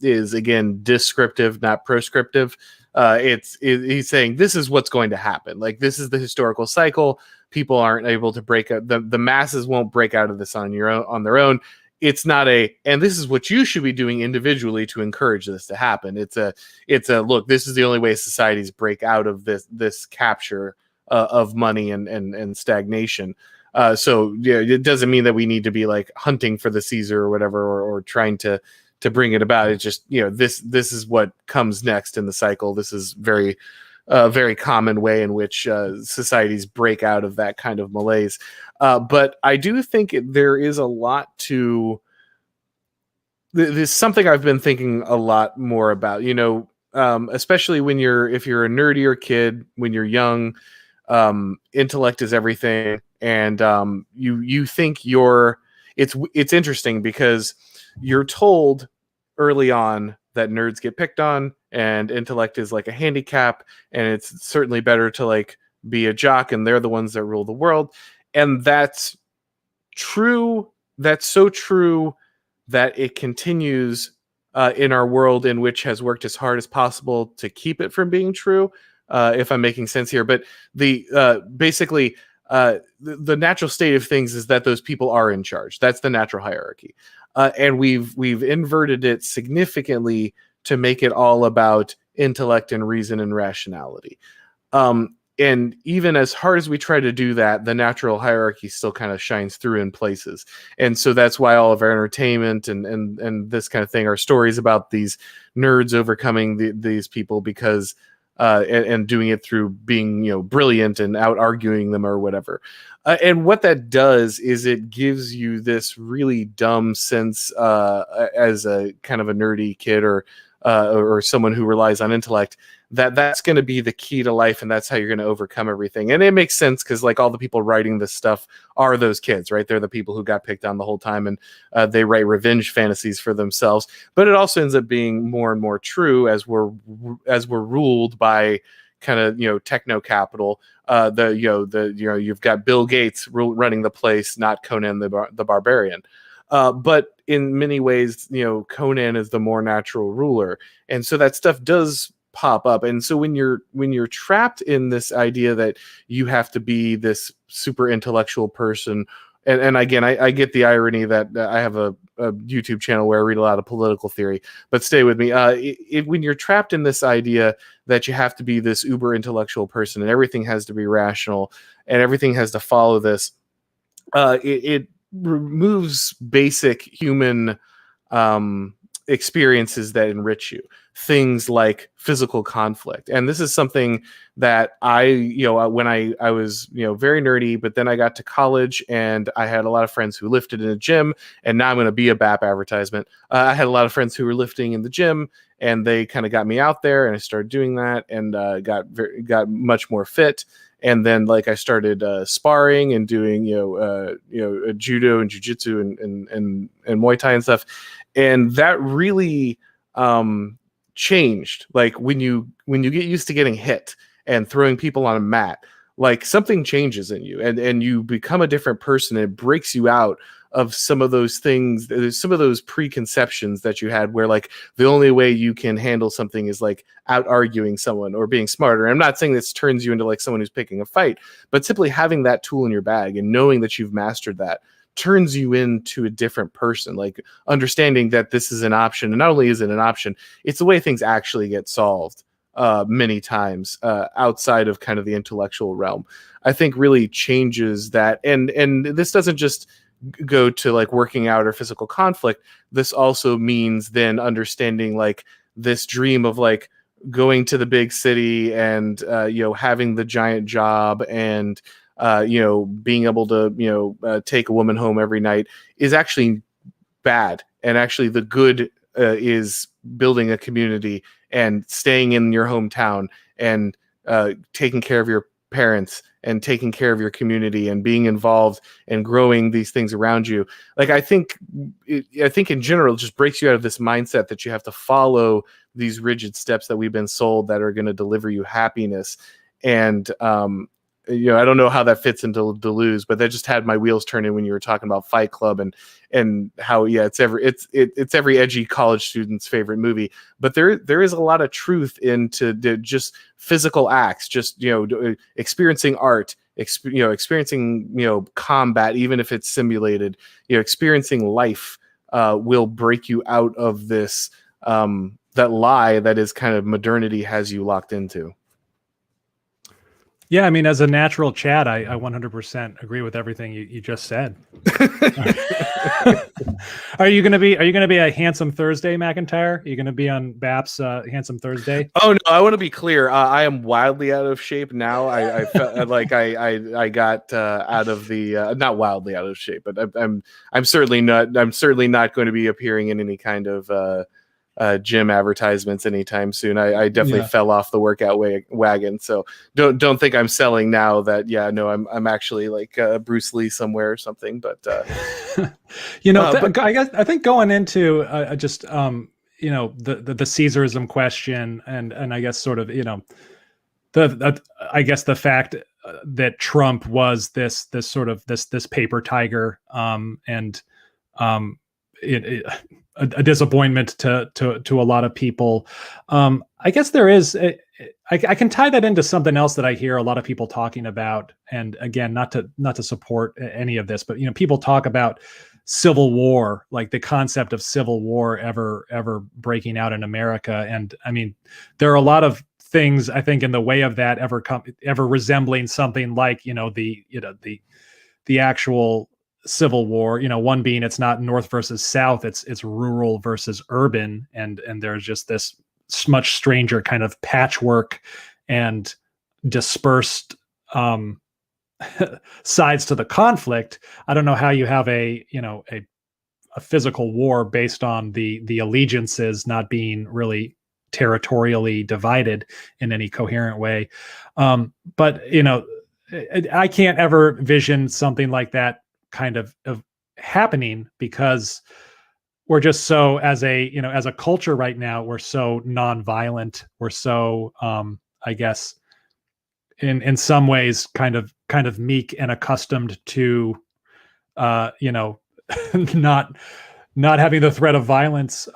is again descriptive, not prescriptive. He's saying this is what's going to happen. Like, this is the historical cycle. People aren't able to break out. The masses won't break out of this on their own. It's not and this is what you should be doing individually to encourage this to happen. It's a look, this is the only way societies break out of this capture of money and stagnation. So yeah, it doesn't mean that we need to be like hunting for the Caesar or whatever, or trying to bring it about. It's just, this is what comes next in the cycle. This is very common way in which societies break out of that kind of malaise. But I do think there is a lot to there's something I've been thinking a lot more about, especially if you're a nerdier kid, when you're young, intellect is everything. And you think it's interesting because you're told early on that nerds get picked on and intellect is like a handicap, and it's certainly better to like be a jock, and they're the ones that rule the world. And that's true. That's so true that it continues in our world, in which has worked as hard as possible to keep it from being true. If I'm making sense here, but the natural state of things is that those people are in charge. That's the natural hierarchy, and we've inverted it significantly to make it all about intellect and reason and rationality. And even as hard as we try to do that, the natural hierarchy still kind of shines through in places. And so that's why all of our entertainment and this kind of thing are stories about these nerds overcoming these people, because and doing it through being, brilliant and out arguing them or whatever. And what that does is it gives you this really dumb sense as a kind of a nerdy kid or someone who relies on intellect, that's going to be the key to life, and that's how you're going to overcome everything. And it makes sense because like all the people writing this stuff are those kids, right? They're the people who got picked on the whole time, and they write revenge fantasies for themselves. But it also ends up being more and more true as we're ruled by kind of techno capital. You've got Bill Gates running the place, not Conan the Barbarian. But in many ways, Conan is the more natural ruler, and so that stuff does pop up. And so when you're trapped in this idea that you have to be this super intellectual person, and again, I get the irony that I have a YouTube channel where I read a lot of political theory, but stay with me. When you're trapped in this idea that you have to be this uber intellectual person and everything has to be rational and everything has to follow this, it removes basic human experiences that enrich you, things like physical conflict. And this is something that when I was, very nerdy, but then I got to college and I had a lot of friends who lifted in a gym, and now I'm going to be a BAP advertisement. I had a lot of friends who were lifting in the gym, and they kind of got me out there, and I started doing that, and got much more fit. And then I started sparring and doing judo and jiu-jitsu and Muay Thai and stuff, and that really changed. When you get used to getting hit and throwing people on a mat, something changes in you, and you become a different person. It breaks you out of some of those things, some of those preconceptions that you had, where the only way you can handle something is out arguing someone or being smarter. I'm not saying this turns you into someone who's picking a fight, but simply having that tool in your bag and knowing that you've mastered that turns you into a different person. Understanding that this is an option, and not only is it an option, it's the way things actually get solved many times outside of kind of the intellectual realm, I think really changes that. And this doesn't just go to working out or physical conflict. This also means then understanding this dream of going to the big city and having the giant job and being able to take a woman home every night is actually bad. And actually the good is building a community and staying in your hometown and taking care of your parents and taking care of your community and being involved and growing these things around you. I think in general, it just breaks you out of this mindset that you have to follow these rigid steps that we've been sold that are going to deliver you happiness. And, I don't know how that fits into Deleuze, but that just had my wheels turning when you were talking about Fight Club and how, it's every edgy college student's favorite movie. But there is a lot of truth into just physical acts, just, experiencing art, experiencing, combat, even if it's simulated, experiencing life will break you out of this, that lie that is kind of modernity has you locked into. Yeah, I mean, as a natural Chad, I 100% agree with everything you just said. Are you gonna be a Handsome Thursday, MacIntyre? Are you gonna be on BAP's Handsome Thursday? Oh no, I want to be clear. I am wildly out of shape now. I felt I got out of the not wildly out of shape, but I'm certainly not going to be appearing in any kind of gym advertisements anytime soon. I definitely fell off the workout wagon. So don't think I'm selling now that, I'm actually Bruce Lee somewhere or something, but I think going into just the Caesarism question and I guess sort of, I guess the fact that Trump was this paper tiger, and a disappointment to a lot of people. I guess there is. I can tie that into something else that I hear a lot of people talking about. And again, not to support any of this, but people talk about civil war, like the concept of civil war ever breaking out in America. And I mean, there are a lot of things I think in the way of that ever resembling something like the actual Civil War, one being it's not North versus South, it's rural versus urban, and there's just this much stranger kind of patchwork and dispersed sides to the conflict. I don't know how you have a physical war based on the allegiances not being really territorially divided in any coherent way. But I can't ever vision something like that kind of happening because we're just so as a culture right now, we're so nonviolent. We're so I guess in some ways kind of meek and accustomed to not having the threat of violence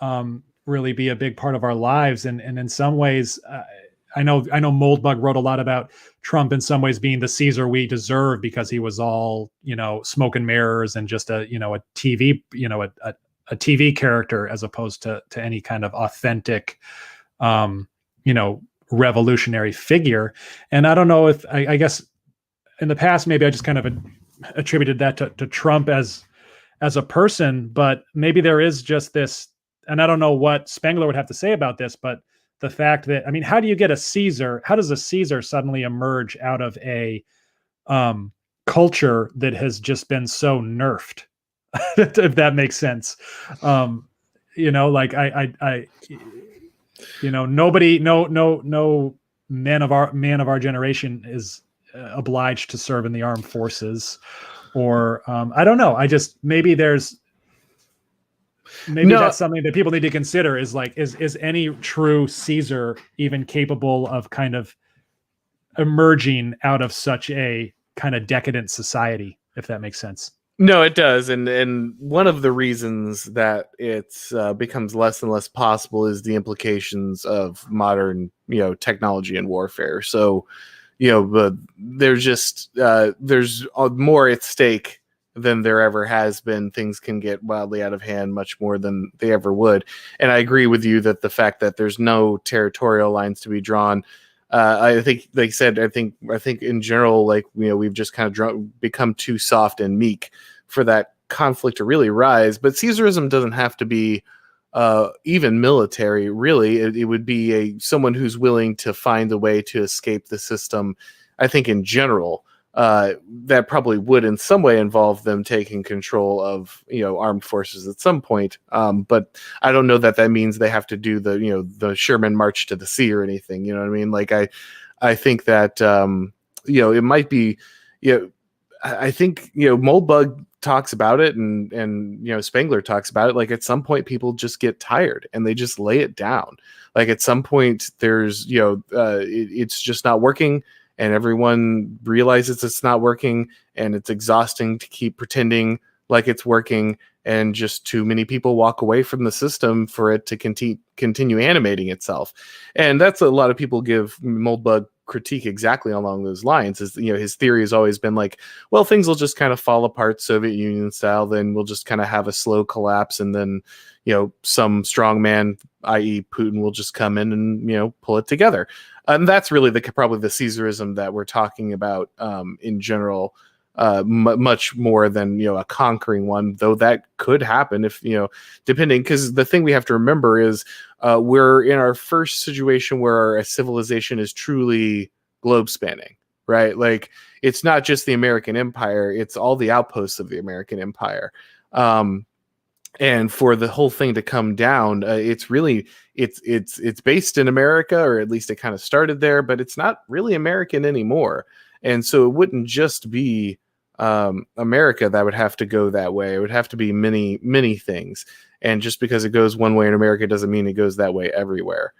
really be a big part of our lives. And in some ways, I know Moldbug wrote a lot about Trump in some ways being the Caesar we deserve because he was all, smoke and mirrors and just a TV, a TV character as opposed to any kind of authentic, revolutionary figure. And I don't know if I guess in the past, maybe I just kind of attributed that to Trump as as a person, but maybe there is just this, and I don't know what Spengler would have to say about this, but the fact that, I mean, how do you get a Caesar? How does a Caesar suddenly emerge out of a culture that has just been so nerfed? If that makes sense. Like nobody, no man of our generation is obliged to serve in the armed forces, or I don't know. Maybe that's something that people need to consider, is like, is any true Caesar even capable of kind of emerging out of such a kind of decadent society, if that makes sense? No, it does, and one of the reasons that it's becomes less and less possible is the implications of modern, technology and warfare. So, but there's more at stake than there ever has been. Things can get wildly out of hand much more than they ever would. And I agree with you that the fact that there's no territorial lines to be drawn. I think, like I said, I think in general, like, we've just kind of become too soft and meek for that conflict to really rise. But Caesarism doesn't have to be even military, really. It would be someone who's willing to find a way to escape the system. I think in general, that probably would in some way involve them taking control of, armed forces at some point. But I don't know that means they have to do the Sherman March to the Sea or anything. You know what I mean? Like, I think that, it might be, I think, Moldbug talks about it, and Spengler talks about it. Like, at some point people just get tired and they just lay it down. Like, at some point there's, it's just not working, and everyone realizes it's not working, and it's exhausting to keep pretending like it's working, and just too many people walk away from the system for it to continue animating itself. And that's a lot of people give Moldbug critique exactly along those lines. Is, his theory has always been like, well, things will just kind of fall apart Soviet Union style, then we'll just kind of have a slow collapse, and then some strong man, i.e. Putin, will just come in and pull it together. And that's really probably the Caesarism that we're talking about in general, much more than a conquering one, though that could happen if depending, because the thing we have to remember is we're in our first situation where a civilization is truly globe spanning, right? Like, it's not just the American Empire, it's all the outposts of the American Empire. And for the whole thing to come down, it's really it's based in America, or at least it kind of started there, but it's not really American anymore. And so it wouldn't just be America that would have to go that way. It would have to be many things. And just because it goes one way in America doesn't mean it goes that way everywhere.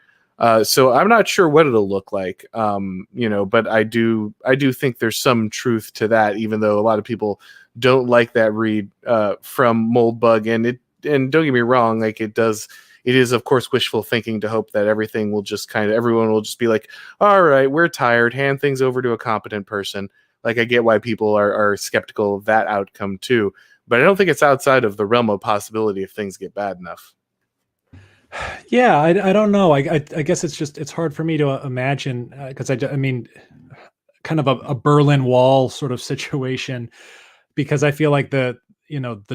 So I'm not sure what it'll look like, but I do think there's some truth to that, even though a lot of people don't like that read from Moldbug. And don't get me wrong, like, it is of course wishful thinking to hope that everyone will just be like, all right, we're tired, hand things over to a competent person. Like, I get why people are skeptical of that outcome too, but I don't think it's outside of the realm of possibility if things get bad enough. Yeah, I don't know. I guess it's hard for me to imagine, because I mean, kind of a Berlin Wall sort of situation, because I feel like the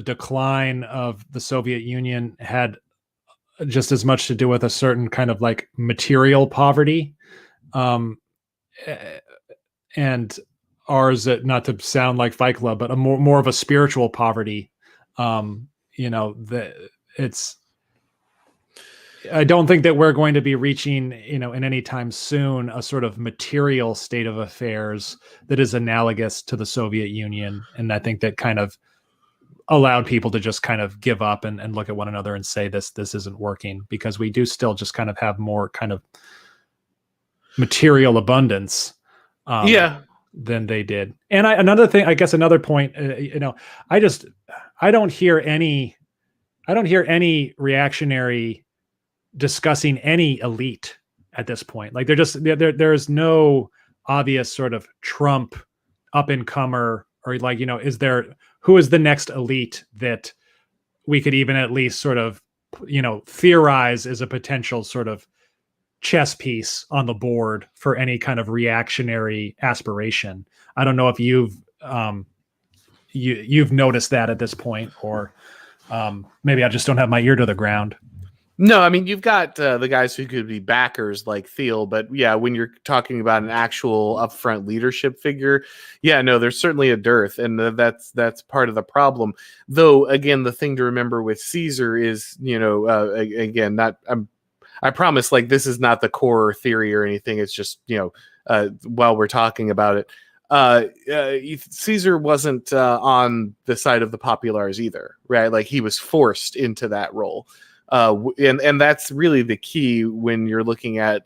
decline of the Soviet Union had just as much to do with a certain kind of like material poverty, and ours, not to sound like Fight Club, but a more of a spiritual poverty. I don't think that we're going to be reaching, in any time soon, a sort of material state of affairs that is analogous to the Soviet Union. And I think that kind of allowed people to just kind of give up and look at one another and say, this isn't working, because we do still just kind of have more kind of material abundance than they did. And another point, I don't hear any reactionary discussing any elite at this point. Like, there's no obvious sort of Trump up and comer, or like, who is the next elite that we could even at least sort of, theorize as a potential sort of chess piece on the board for any kind of reactionary aspiration. I don't know if you've you've noticed that at this point, or maybe I just don't have my ear to the ground. No, I mean, you've got the guys who could be backers like Thiel, but yeah, when you're talking about an actual upfront leadership figure, yeah, no, there's certainly a dearth, and that's part of the problem. Though, again, the thing to remember with Caesar is, again, not I promise, like, this is not the core theory or anything. It's just, while we're talking about it, Caesar wasn't on the side of the populares either, right? Like, he was forced into that role. And that's really the key when you're looking at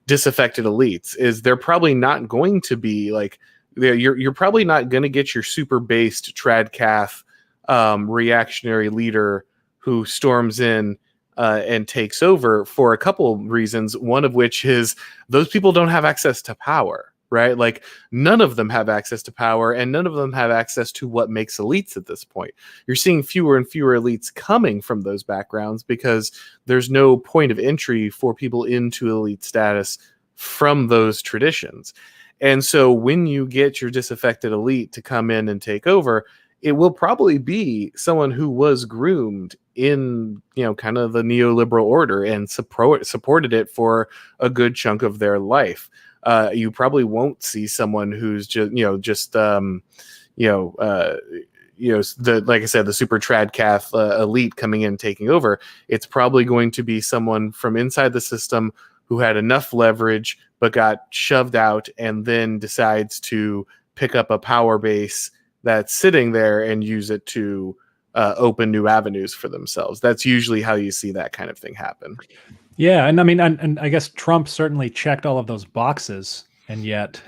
disaffected elites, is they're probably not going to be like, you're probably not going to get your super based tradcath reactionary leader who storms in and takes over, for a couple of reasons. One of which is those people don't have access to power. Right? Like, none of them have access to power, and none of them have access to what makes elites at this point. You're seeing fewer and fewer elites coming from those backgrounds because there's no point of entry for people into elite status from those traditions. And so when you get your disaffected elite to come in and take over, it will probably be someone who was groomed in, kind of the neoliberal order and supported it for a good chunk of their life. You probably won't see someone who's just, like I said, the super tradcath elite coming in, taking over. It's probably going to be someone from inside the system who had enough leverage, but got shoved out, and then decides to pick up a power base that's sitting there and use it to open new avenues for themselves. That's usually how you see that kind of thing happen. Yeah, and I mean, and I guess Trump certainly checked all of those boxes, and yet,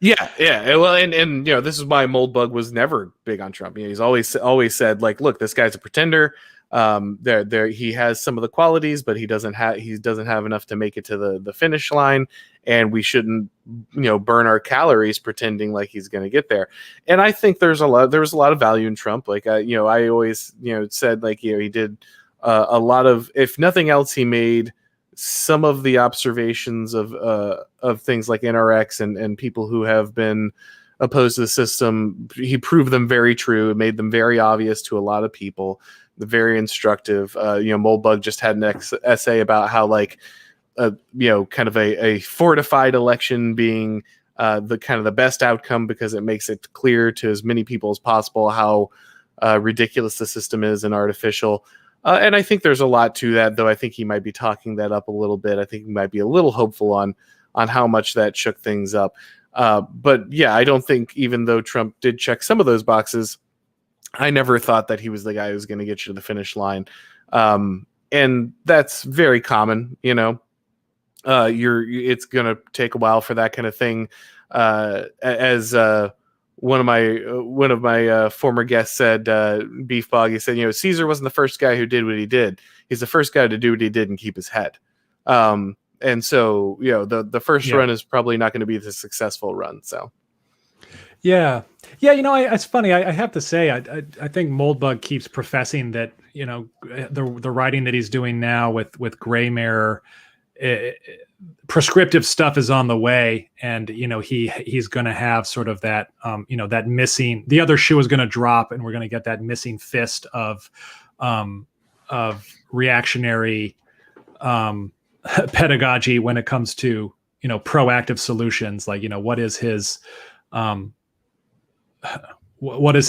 yeah. Well, and this is why Moldbug was never big on Trump. He's always said, like, look, this guy's a pretender. He has some of the qualities, but he doesn't have enough to make it to the finish line, and we shouldn't burn our calories pretending like he's going to get there. And I think there was a lot of value in Trump. Like, I always said, like, he did a lot of, if nothing else, he made some of the observations of things like NRX and people who have been opposed to the system. He proved them very true. It made them very obvious to a lot of people. Very instructive. Moldbug just had an essay about how, like, kind of a fortified election being the kind of the best outcome, because it makes it clear to as many people as possible how ridiculous the system is and artificial. And I think there's a lot to that, though I think he might be talking that up a little bit. I think he might be a little hopeful on how much that shook things up. But yeah, I don't think, even though Trump did check some of those boxes, I never thought that he was the guy who's going to get you to the finish line. And that's very common, it's going to take a while for that kind of thing. As one of my former guests said, Beef Bog, he said, Caesar wasn't the first guy who did what he did. He's the first guy to do what he did and keep his head. And so, the first run is probably not going to be the successful run. So, yeah. It's funny. I have to say, I think Moldbug keeps professing that, the writing that he's doing now with Gray Mirror, prescriptive stuff is on the way, and he's going to have sort of that that missing, the other shoe is going to drop, and we're going to get that missing fist of reactionary pedagogy when it comes to proactive solutions. Like, what is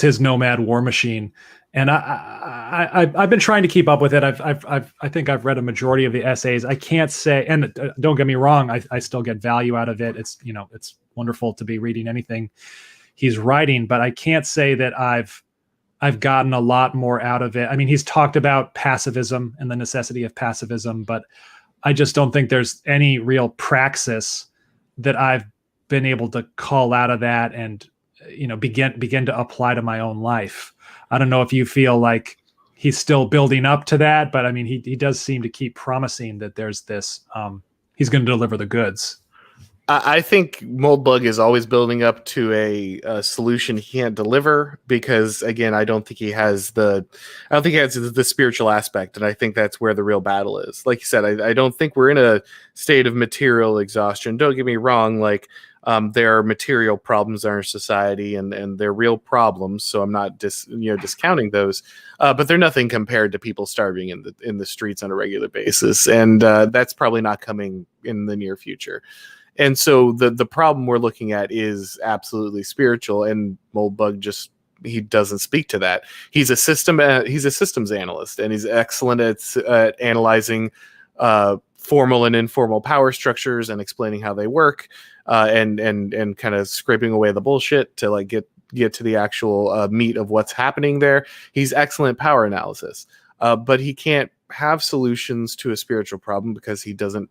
his Nomad war machine? And I've been trying to keep up with it. I think I've read a majority of the essays. I can't say, and don't get me wrong, I still get value out of it. It's it's wonderful to be reading anything he's writing, but I can't say that I've gotten a lot more out of it. I mean, he's talked about pacifism and the necessity of pacifism, but I just don't think there's any real praxis that I've been able to call out of that and begin to apply to my own life. I don't know if you feel like he's still building up to that, but I mean, he does seem to keep promising that there's this, he's going to deliver the goods. I think Moldbug is always building up to a solution he can't deliver, because, again, I don't think he has the spiritual aspect, and I think that's where the real battle is. Like you said, I don't think we're in a state of material exhaustion. Don't get me wrong. Like, There are material problems in our society, and they're real problems. So I'm not discounting those, but they're nothing compared to people starving in the streets on a regular basis, and that's probably not coming in the near future. And so the problem we're looking at is absolutely spiritual, and Moldbug he doesn't speak to that. He's a systems analyst, and he's excellent at analyzing formal and informal power structures and explaining how they work, and kind of scraping away the bullshit to like get to the actual meat of what's happening there. He's excellent power analysis, but he can't have solutions to a spiritual problem because he doesn't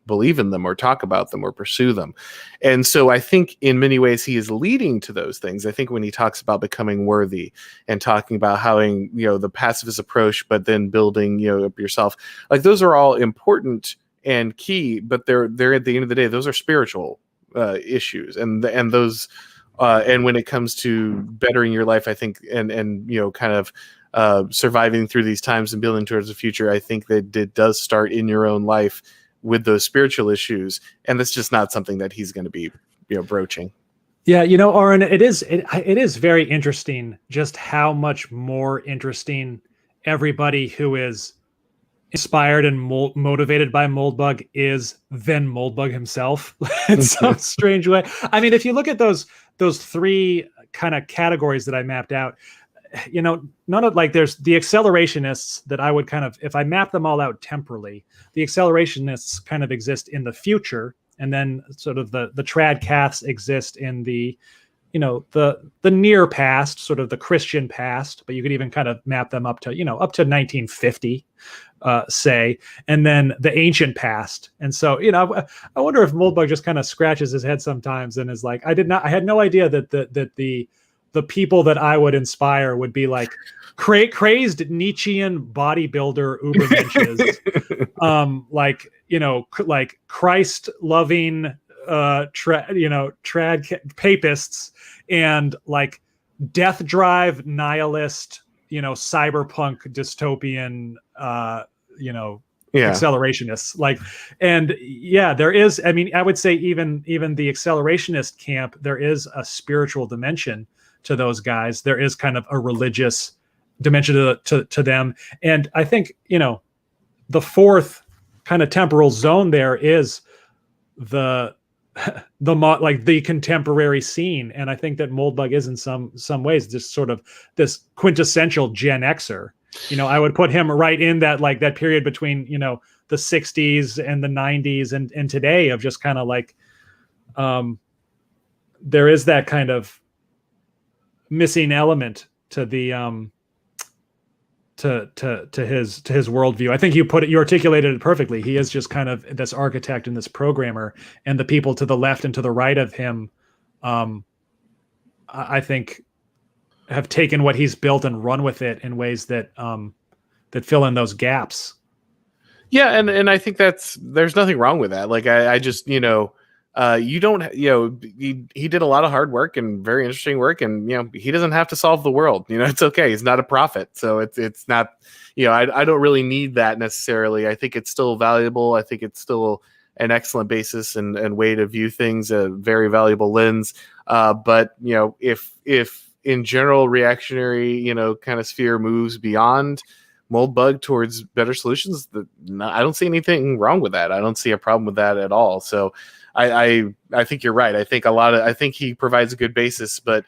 believe in them or talk about them or pursue them. And so I think in many ways he is leading to those things. I think when he talks about becoming worthy and talking about how, the pacifist approach, but then building, up yourself, like those are all important and key, but they're at the end of the day, those are spiritual issues. And those, and when it comes to bettering your life, I think, and kind of surviving through these times and building towards the future, I think that it does start in your own life with those spiritual issues, and that's just not something that he's going to be broaching. Yeah, Auron, it is very interesting just how much more interesting everybody who is inspired and motivated by Moldbug is than Moldbug himself in some strange way. I mean, if you look at those three kind of categories that I mapped out, none of there's the accelerationists that I would kind of, if I map them all out temporally, the accelerationists kind of exist in the future, and then sort of the trad caths exist in the the near past, sort of the Christian past, but you could even kind of map them up to 1950, say, and then the ancient past. And so I wonder if Moldbug just kind of scratches his head sometimes and is like, I had no idea that the people that I would inspire would be like crazed Nietzschean bodybuilder ubermenches, like Christ loving trad papists, and like death drive nihilist, cyberpunk dystopian, accelerationists. Like, and yeah, there is, I mean, I would say even the accelerationist camp, there is a spiritual dimension to those guys. There is kind of a religious dimension to them. And I think, the fourth kind of temporal zone there is the contemporary scene. And I think that Moldbug is in some ways just sort of this quintessential Gen Xer. I would put him right in that, like that period between, the 60s and the 90s and today, of just kind of like, there is that kind of missing element to the to his worldview. I think you articulated it perfectly. He is just kind of this architect and this programmer, and the people to the left and to the right of him, I think, have taken what he's built and run with it in ways that that fill in those gaps. Yeah, and I think there's nothing wrong with that. Like I just you don't he did a lot of hard work and very interesting work, and he doesn't have to solve the world. It's okay. He's not a prophet, so it's not I don't really need that necessarily. I think it's still valuable. I think it's still an excellent basis and way to view things, a very valuable lens. But if in general reactionary kind of sphere moves beyond Moldbug towards better solutions, I don't see anything wrong with that. I don't see a problem with that at all. So I think you're right. I think he provides a good basis, but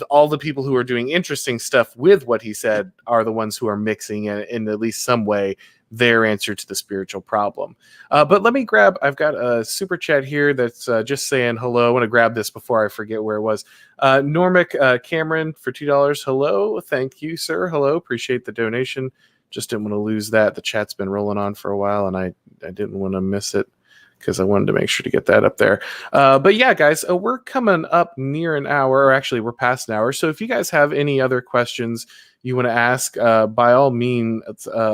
all the people who are doing interesting stuff with what he said are the ones who are mixing in at least some way their answer to the spiritual problem. But let me I've got a super chat here that's just saying hello. I want to grab this before I forget where it was. Normic Cameron for $2. Hello. Thank you, sir. Hello. Appreciate the donation. Just didn't want to lose that. The chat's been rolling on for a while, and I didn't want to miss it, because I wanted to make sure to get that up there. But yeah, guys, we're coming up near an hour, or actually we're past an hour. So if you guys have any other questions you want to ask, by all means,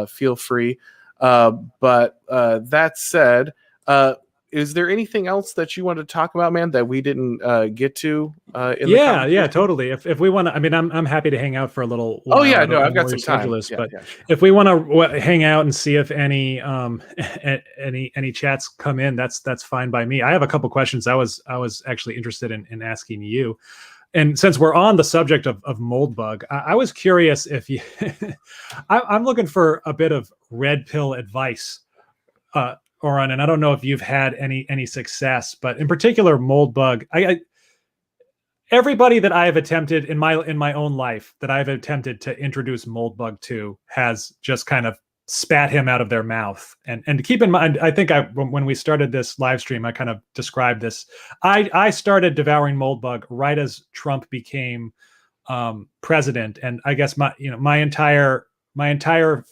feel free. But that said, is there anything else that you want to talk about, man, that we didn't get to in the Yeah, conversation? totally. If we want to, I mean, I'm happy to hang out for a little while. Oh yeah, I no, don't I've know got where some your schedule time. is, Yeah, but yeah, sure. if we want to hang out and see if any any chats come in, that's fine by me. I have a couple questions I was actually interested in asking you. And since we're on the subject of Moldbug, I was curious if you, I'm looking for a bit of red pill advice, Auron, and I don't know if you've had any success, but in particular, Moldbug. Everybody that I have attempted in my own life that I've attempted to introduce Moldbug to has just kind of spat him out of their mouth. And keep in mind, I think when we started this live stream, I kind of described this. I started devouring Moldbug right as Trump became president, and I guess my entire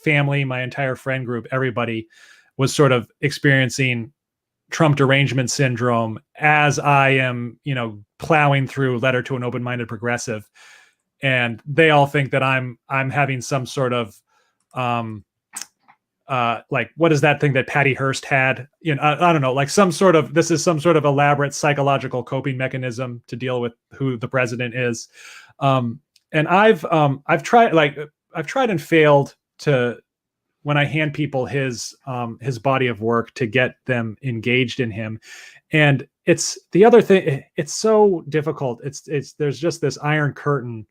family, my entire friend group, everybody was sort of experiencing Trump derangement syndrome as I am, plowing through Letter to an Open-Minded Progressive, and they all think that I'm having some sort of like, what is that thing that Patty Hearst had? I don't know, like this is some sort of elaborate psychological coping mechanism to deal with who the president is. And I've tried and failed to, when I hand people his body of work, to get them engaged in him. And it's the other thing, it's so difficult. It's there's just this iron curtain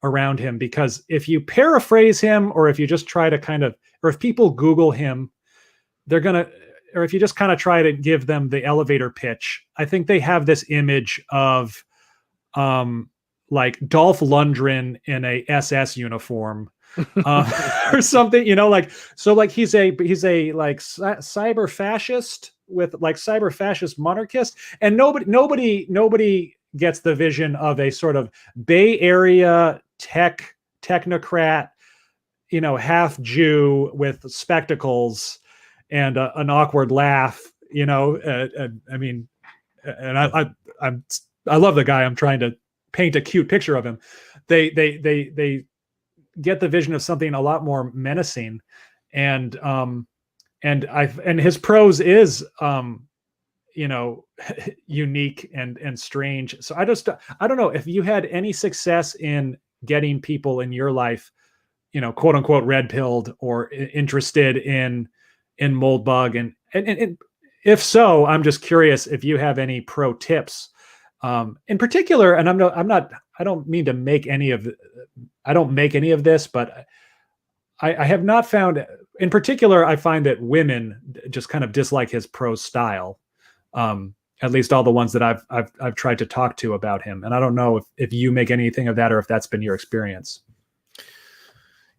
around him, because if you paraphrase him, or if you just try to or if people Google him, or if you just kind of try to give them the elevator pitch, I think they have this image of like Dolph Lundgren in a SS uniform, or something, so he's a like cyber fascist with like cyber fascist monarchist, and nobody gets the vision of a sort of Bay Area technocrat, half Jew with spectacles and an awkward laugh, I mean, and I love the guy. I'm trying to paint a cute picture of him. They get the vision of something a lot more menacing, and his prose is unique and strange. So I don't know if you had any success in getting people in your life, quote unquote red pilled or interested in Moldbug, and if so, I'm just curious if you have any pro tips in particular. And I don't mean to make any of this, but I have not found, in particular, I find that women just kind of dislike his prose style. At least all the ones that I've tried to talk to about him. And I don't know if you make anything of that, or if that's been your experience.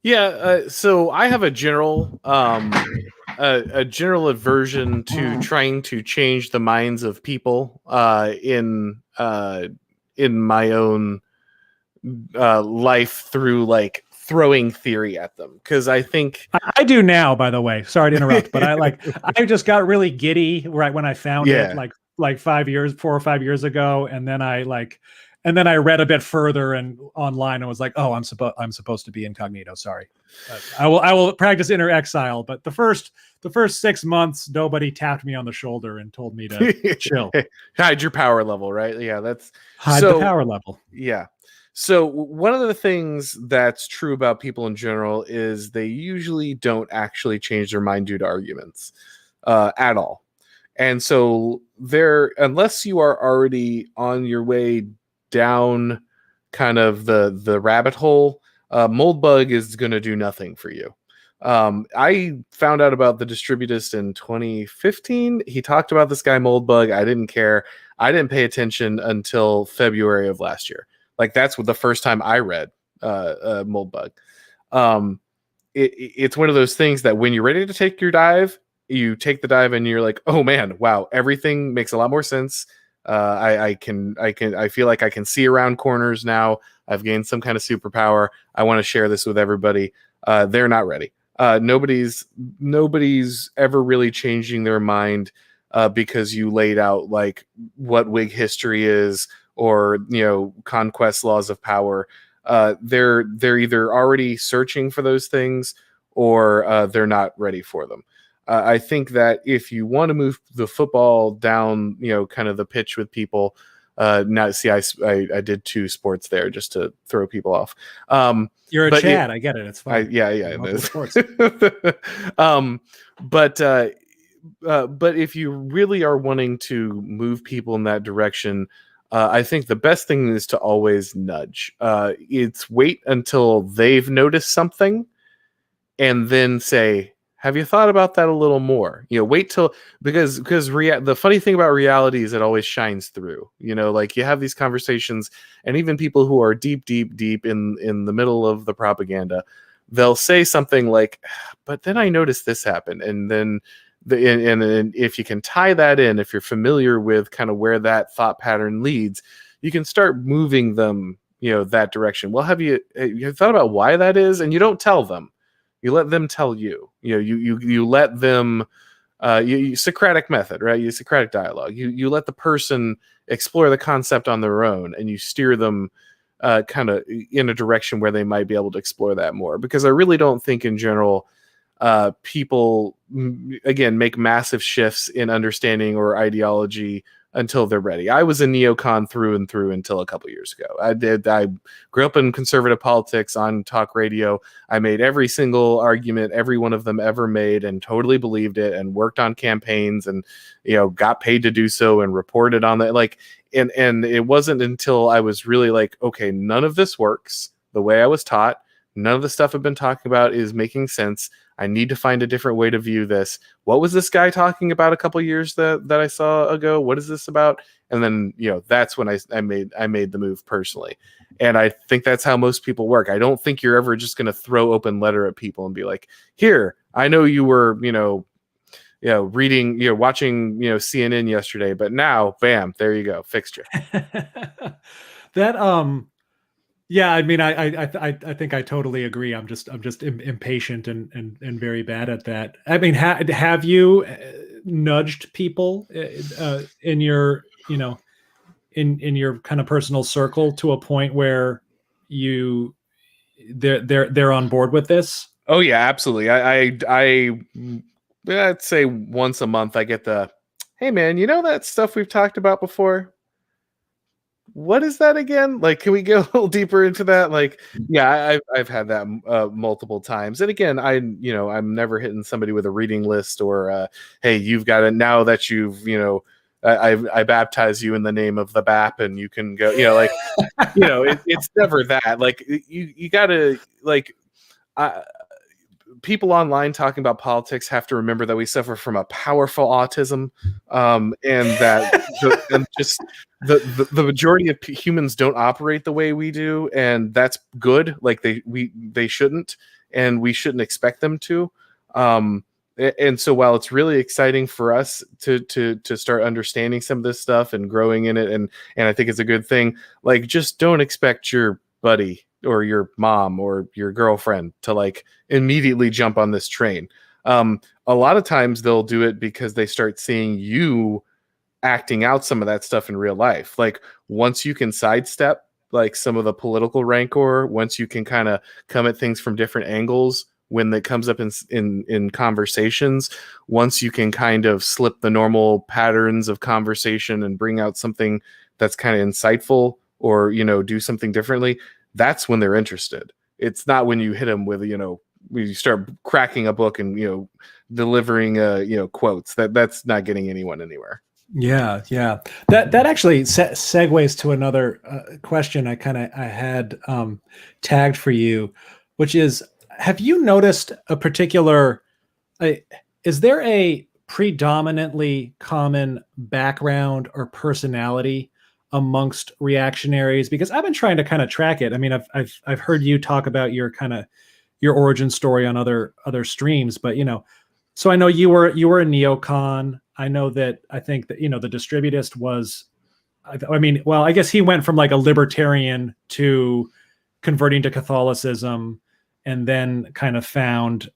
Yeah, so I have a general aversion to trying to change the minds of people in my own life through like throwing theory at them, because I think I do now, by the way. Sorry to interrupt, but I just got really giddy right when I found it, like 4 or 5 years ago, and then I read a bit further and online and was like, oh, I'm supposed to be incognito. Sorry. I will practice inner exile. But the first 6 months, nobody tapped me on the shoulder and told me to chill. Hide your power level, right? Yeah, hide the power level. Yeah. So one of the things that's true about people in general is they usually don't actually change their mind due to arguments at all. And so unless you are already on your way down kind of the rabbit hole, Moldbug is going to do nothing for you. I found out about the Distributist in 2015. He talked about this guy Moldbug. I didn't care. I didn't pay attention until February of last year. Like, that's the first time I read Moldbug. It's one of those things that when you're ready to take your dive, you take the dive and you're like, oh man, wow, everything makes a lot more sense. I feel like I can see around corners now. I've gained some kind of superpower. I want to share this with everybody. They're not ready. Nobody's ever really changing their mind because you laid out like what Whig history is, or conquest laws of power. They're either already searching for those things, or they're not ready for them. I think that if you want to move the football down, kind of the pitch with people, now see, I did 2 sports there just to throw people off. You're a Chad. I get it. It's fine. Yeah, it is. Sports. But if you really are wanting to move people in that direction, I think the best thing is to always nudge. It's wait until they've noticed something and then say, have you thought about that a little more? Wait till, because the funny thing about reality is it always shines through. Like you have these conversations, and even people who are deep in the middle of the propaganda, they'll say something like, but then I noticed this happened. And then and if you can tie that in, if you're familiar with kind of where that thought pattern leads, you can start moving them, that direction. Well, have you thought about why that is? And you don't tell them. You let them tell you. You let them. Socratic method, right? You Socratic dialogue. You let the person explore the concept on their own, and you steer them kind of in a direction where they might be able to explore that more. Because I really don't think, in general, people again make massive shifts in understanding or ideology until they're ready. I was a neocon through and through until a couple years ago. I grew up in conservative politics on talk radio. I made every single argument every one of them ever made and totally believed it, and worked on campaigns, and got paid to do so, and reported on that. And it wasn't until I was really like, okay, none of this works the way I was taught. None of the stuff I've been talking about is making sense. I need to find a different way to view this. What was this guy talking about a couple years that I saw ago? What is this about? And then, that's when I made the move personally. And I think that's how most people work. I don't think you're ever just going to throw open letter at people and be like, here, I know you were, reading, watching, CNN yesterday, but now, bam, there you go, fixture. Yeah, I mean, I think I totally agree. I'm just impatient and very bad at that. I mean, have you nudged people in your in your kind of personal circle to a point where they're on board with this? Oh yeah, absolutely. I'd say once a month I get the, hey man, that stuff we've talked about before? What is that again? Like, can we go a little deeper into that? Like, yeah, I've had that multiple times. And again, I'm never hitting somebody with a reading list or, hey, you've got it now that you've, I baptize you in the name of the BAP and you can go, it's never that. Like, you gotta, like, people online talking about politics have to remember that we suffer from a powerful autism, and that the majority of humans don't operate the way we do, and that's good. Like they shouldn't, and we shouldn't expect them to. And so while it's really exciting for us to start understanding some of this stuff and growing in it, and I think it's a good thing, like, just don't expect your buddy or your mom or your girlfriend to like immediately jump on this train. A lot of times they'll do it because they start seeing you acting out some of that stuff in real life. Like, once you can sidestep like some of the political rancor, once you can kind of come at things from different angles when it comes up in conversations, once you can kind of slip the normal patterns of conversation and bring out something that's kind of insightful, or do something differently, that's when they're interested. It's not when you hit them with, when you start cracking a book and, delivering, quotes. That's not getting anyone anywhere. Yeah. That actually segues to another question I had tagged for you, which is, have you noticed a particular, is there a predominantly common background or personality amongst reactionaries? Because I've been trying to kind of track it. I mean, I've heard you talk about your origin story on other streams, but so I know you were a neocon. I know that, I think that the distributist was, I guess he went from like a libertarian to converting to Catholicism, and then kind of found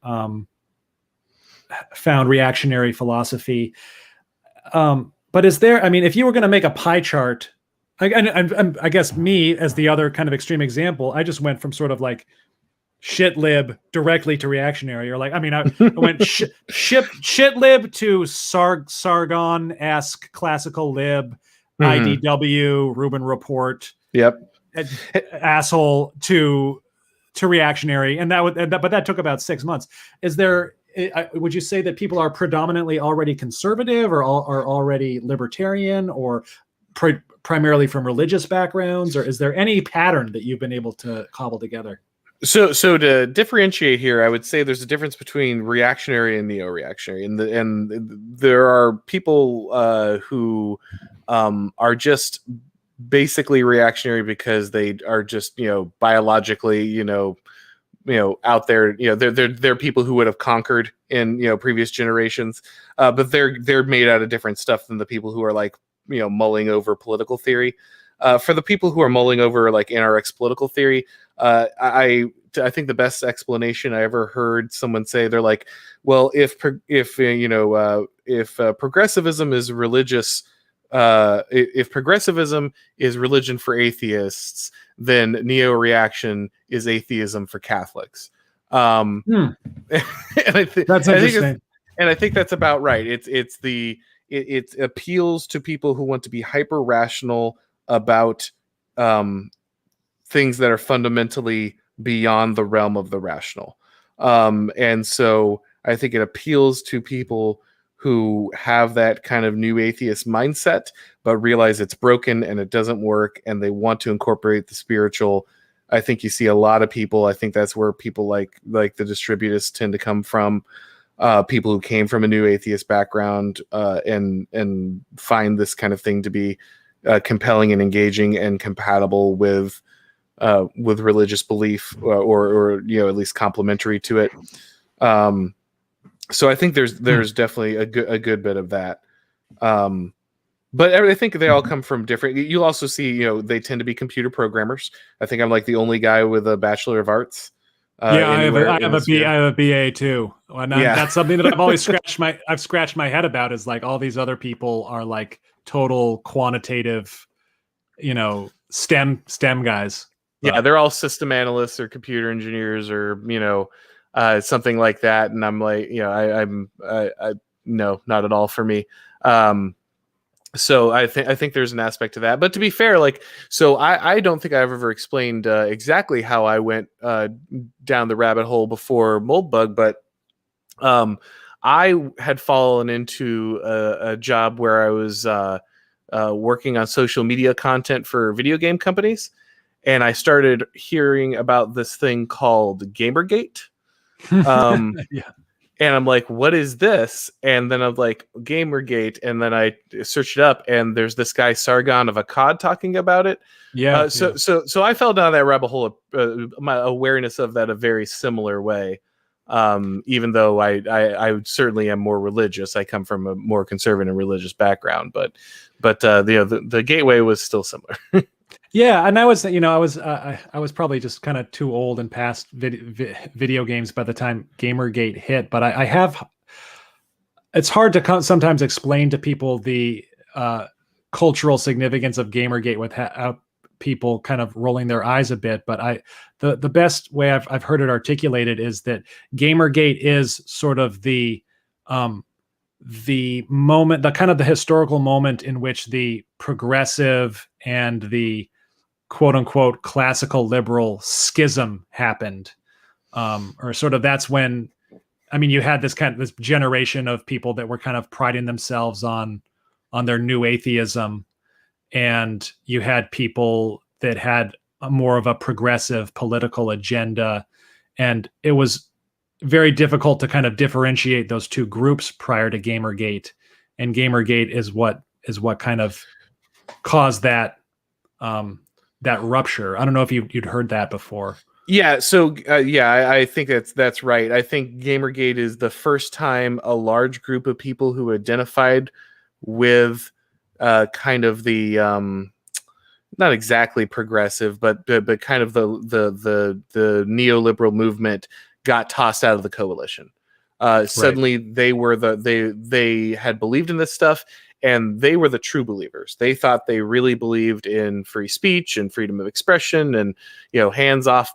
reactionary philosophy. But is there, if you were going to make a pie chart, I guess me as the other kind of extreme example, I just went from sort of like shitlib directly to reactionary, or like, I mean, I went shitlib to Sargon-esque classical lib, IDW, Rubin Report. Yep. Asshole to reactionary, and but that took about 6 months. Is there? Would you say that people are predominantly already conservative, or are already libertarian, or primarily from religious backgrounds, or is there any pattern that you've been able to cobble together? So to differentiate here, I would say there's a difference between reactionary and neo-reactionary, and there are people who are just basically reactionary because they are just, biologically, out there, they're people who would have conquered in, previous generations, but they're made out of different stuff than the people who are like, mulling over political theory. For the people who are mulling over like NRX political theory, I think the best explanation I ever heard someone say, they're like, well, if progressivism is religious, if progressivism is religion for atheists, then neo-reaction is atheism for Catholics. And I think that's interesting. And I think that's about right. It appeals to people who want to be hyper rational about things that are fundamentally beyond the realm of the rational. And so I think it appeals to people who have that kind of new atheist mindset, but realize it's broken and it doesn't work, and they want to incorporate the spiritual. I think you see a lot of people. I think that's where people like the distributists tend to come from. People who came from a new atheist background and find this kind of thing to be compelling and engaging and compatible with religious belief, or at least complementary to it. So I think there's definitely a good bit of that. But I think they all come from different. You'll also see, they tend to be computer programmers. I think I'm like the only guy with a Bachelor of Arts. I have a BA too. And that's something that I've always scratched my head about, is like all these other people are like total quantitative, STEM guys. Yeah, they're all system analysts or computer engineers or, something like that. And I'm like, no, not at all for me. So I think there's an aspect to that. But to be fair, so I don't think I've ever explained exactly how I went down the rabbit hole before Moldbug, but I had fallen into a job where I was working on social media content for video game companies. And I started hearing about this thing called Gamergate. And I'm like, what is this? And then I'm like, Gamergate. And then I searched it up, and there's this guy Sargon of Akkad talking about it. So I fell down that rabbit hole. My awareness of that a very similar way. Even though I certainly am more religious, I come from a more conservative religious background. But the gateway was still similar. Yeah, and I was probably just kind of too old and past video games by the time Gamergate hit. But I have. It's hard to sometimes explain to people the cultural significance of Gamergate without people kind of rolling their eyes a bit. But the best way I've heard it articulated is that Gamergate is sort of the moment, the kind of the historical moment in which the progressive and the quote unquote classical liberal schism happened. Or sort of that's when, you had this generation of people that were kind of priding themselves on their new atheism. And you had people that had more of a progressive political agenda. And it was very difficult to kind of differentiate those two groups prior to Gamergate. And Gamergate is what kind of caused that, that rupture. I don't know if you'd heard that before. Yeah. So I think that's right. I think Gamergate is the first time a large group of people who identified with kind of the not exactly progressive, but kind of the neoliberal movement got tossed out of the coalition. Suddenly they were they had believed in this stuff, and they were the true believers. They thought they really believed in free speech and freedom of expression and, hands off,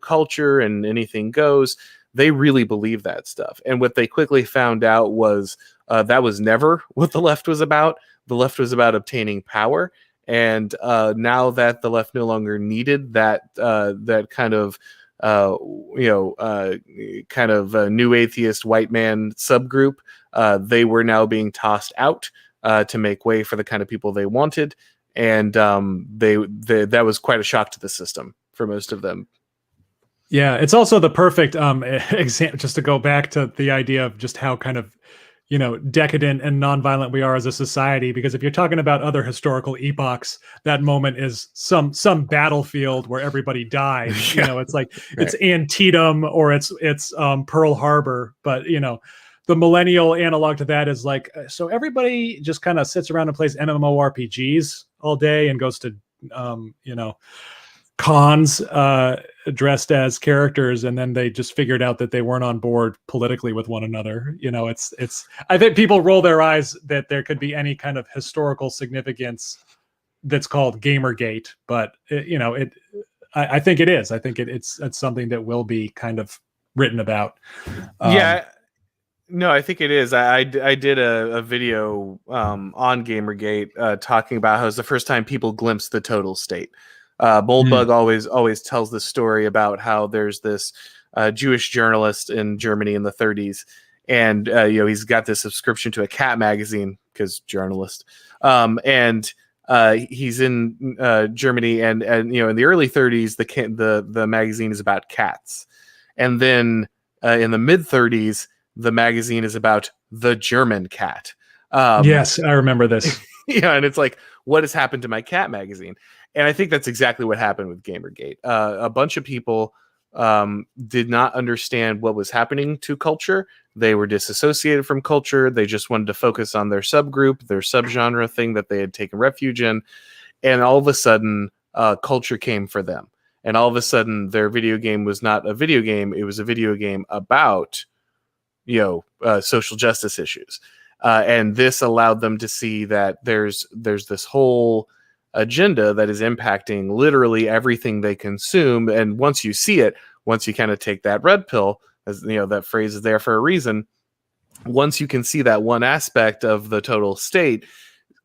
culture and anything goes. They really believed that stuff. And what they quickly found out was that was never what the left was about. The left was about obtaining power. And now that the left no longer needed that kind of new atheist white man subgroup, they were now being tossed out to make way for the kind of people they wanted, and that was quite a shock to the system for most of them. Yeah, it's also the perfect example, just to go back to the idea of just how kind of decadent and nonviolent we are as a society. Because if you're talking about other historical epochs, that moment is some battlefield where everybody died. Yeah. It's like Right. It's Antietam or it's Pearl Harbor, but the millennial analog to that is like, so everybody just kind of sits around and plays MMORPGs all day and goes to cons dressed as characters, and then they just figured out that they weren't on board politically with one another. It's I think people roll their eyes that there could be any kind of historical significance that's called Gamergate, but I think it is. I think it's something that will be kind of written about. No, I think it is. I did a video on Gamergate talking about how it was the first time people glimpsed the total state. Moldbug always tells the story about how there's this Jewish journalist in Germany in the 30s, and he's got this subscription to a cat magazine because journalist, and he's in Germany, and in the early 30s the magazine is about cats, and then in the mid 30s the magazine is about the German cat. Yes, I remember this. And it's like, what has happened to my cat magazine? And I think that's exactly what happened with Gamergate. A bunch of people did not understand what was happening to culture. They were disassociated from culture. They just wanted to focus on their subgroup, their subgenre thing that they had taken refuge in. And all of a sudden, culture came for them. And all of a sudden, their video game was not a video game. It was a video game about, social justice issues. And this allowed them to see that there's this whole agenda that is impacting literally everything they consume. And once you see it, once you kind of take that red pill, as that phrase is there for a reason, once you can see that one aspect of the total state,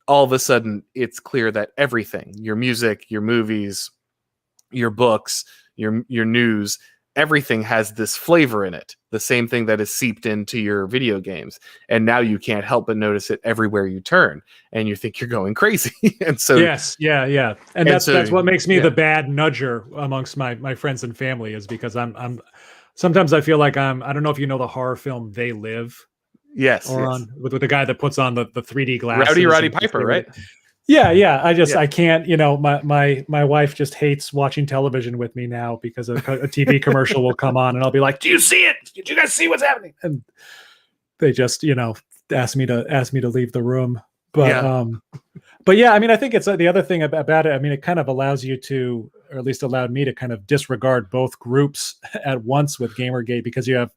all of a sudden it's clear that everything, your music, your movies, your books, your news, everything has this flavor in it, the same thing that is seeped into your video games. And now you can't help but notice it everywhere you turn, and you think you're going crazy. And so yes, yeah. And that's what makes me the bad nudger amongst my friends and family, is because I'm sometimes I feel like I don't know if you know the horror film They Live. Yes, Auron, with the guy that puts on the 3D glasses. Roddy Piper, right? Yeah. I can't, my wife just hates watching television with me now because a TV commercial will come on and I'll be like, do you see it? Did you guys see what's happening? And they just, ask me to leave the room. But yeah, I mean, I think it's the other thing about it. I mean, it kind of allows you to, or at least allowed me to kind of disregard both groups at once with Gamergate, because you have,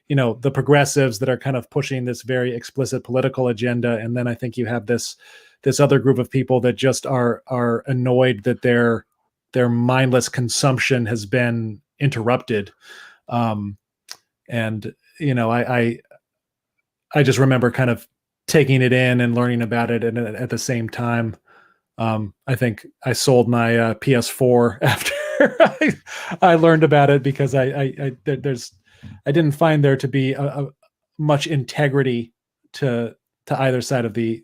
the progressives that are kind of pushing this very explicit political agenda. And then I think you have this other group of people that just are annoyed that their mindless consumption has been interrupted. And I just remember kind of taking it in and learning about it, and at the same time, I think I sold my PS4 after I learned about it, because I didn't find there to be a much integrity to either side of the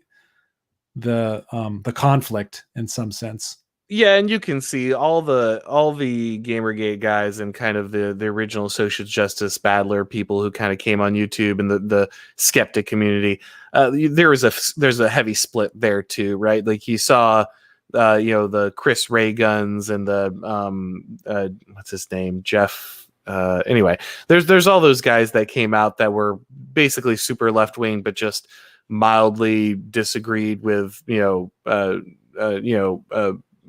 conflict in some sense. Yeah, and you can see all the Gamergate guys and kind of the original social justice battler people who kind of came on YouTube, and the skeptic community. There's a heavy split there too, right? Like you saw, the Chris Ray Guns and the what's his name, Jeff. Anyway, there's all those guys that came out that were basically super left wing, but just mildly disagreed with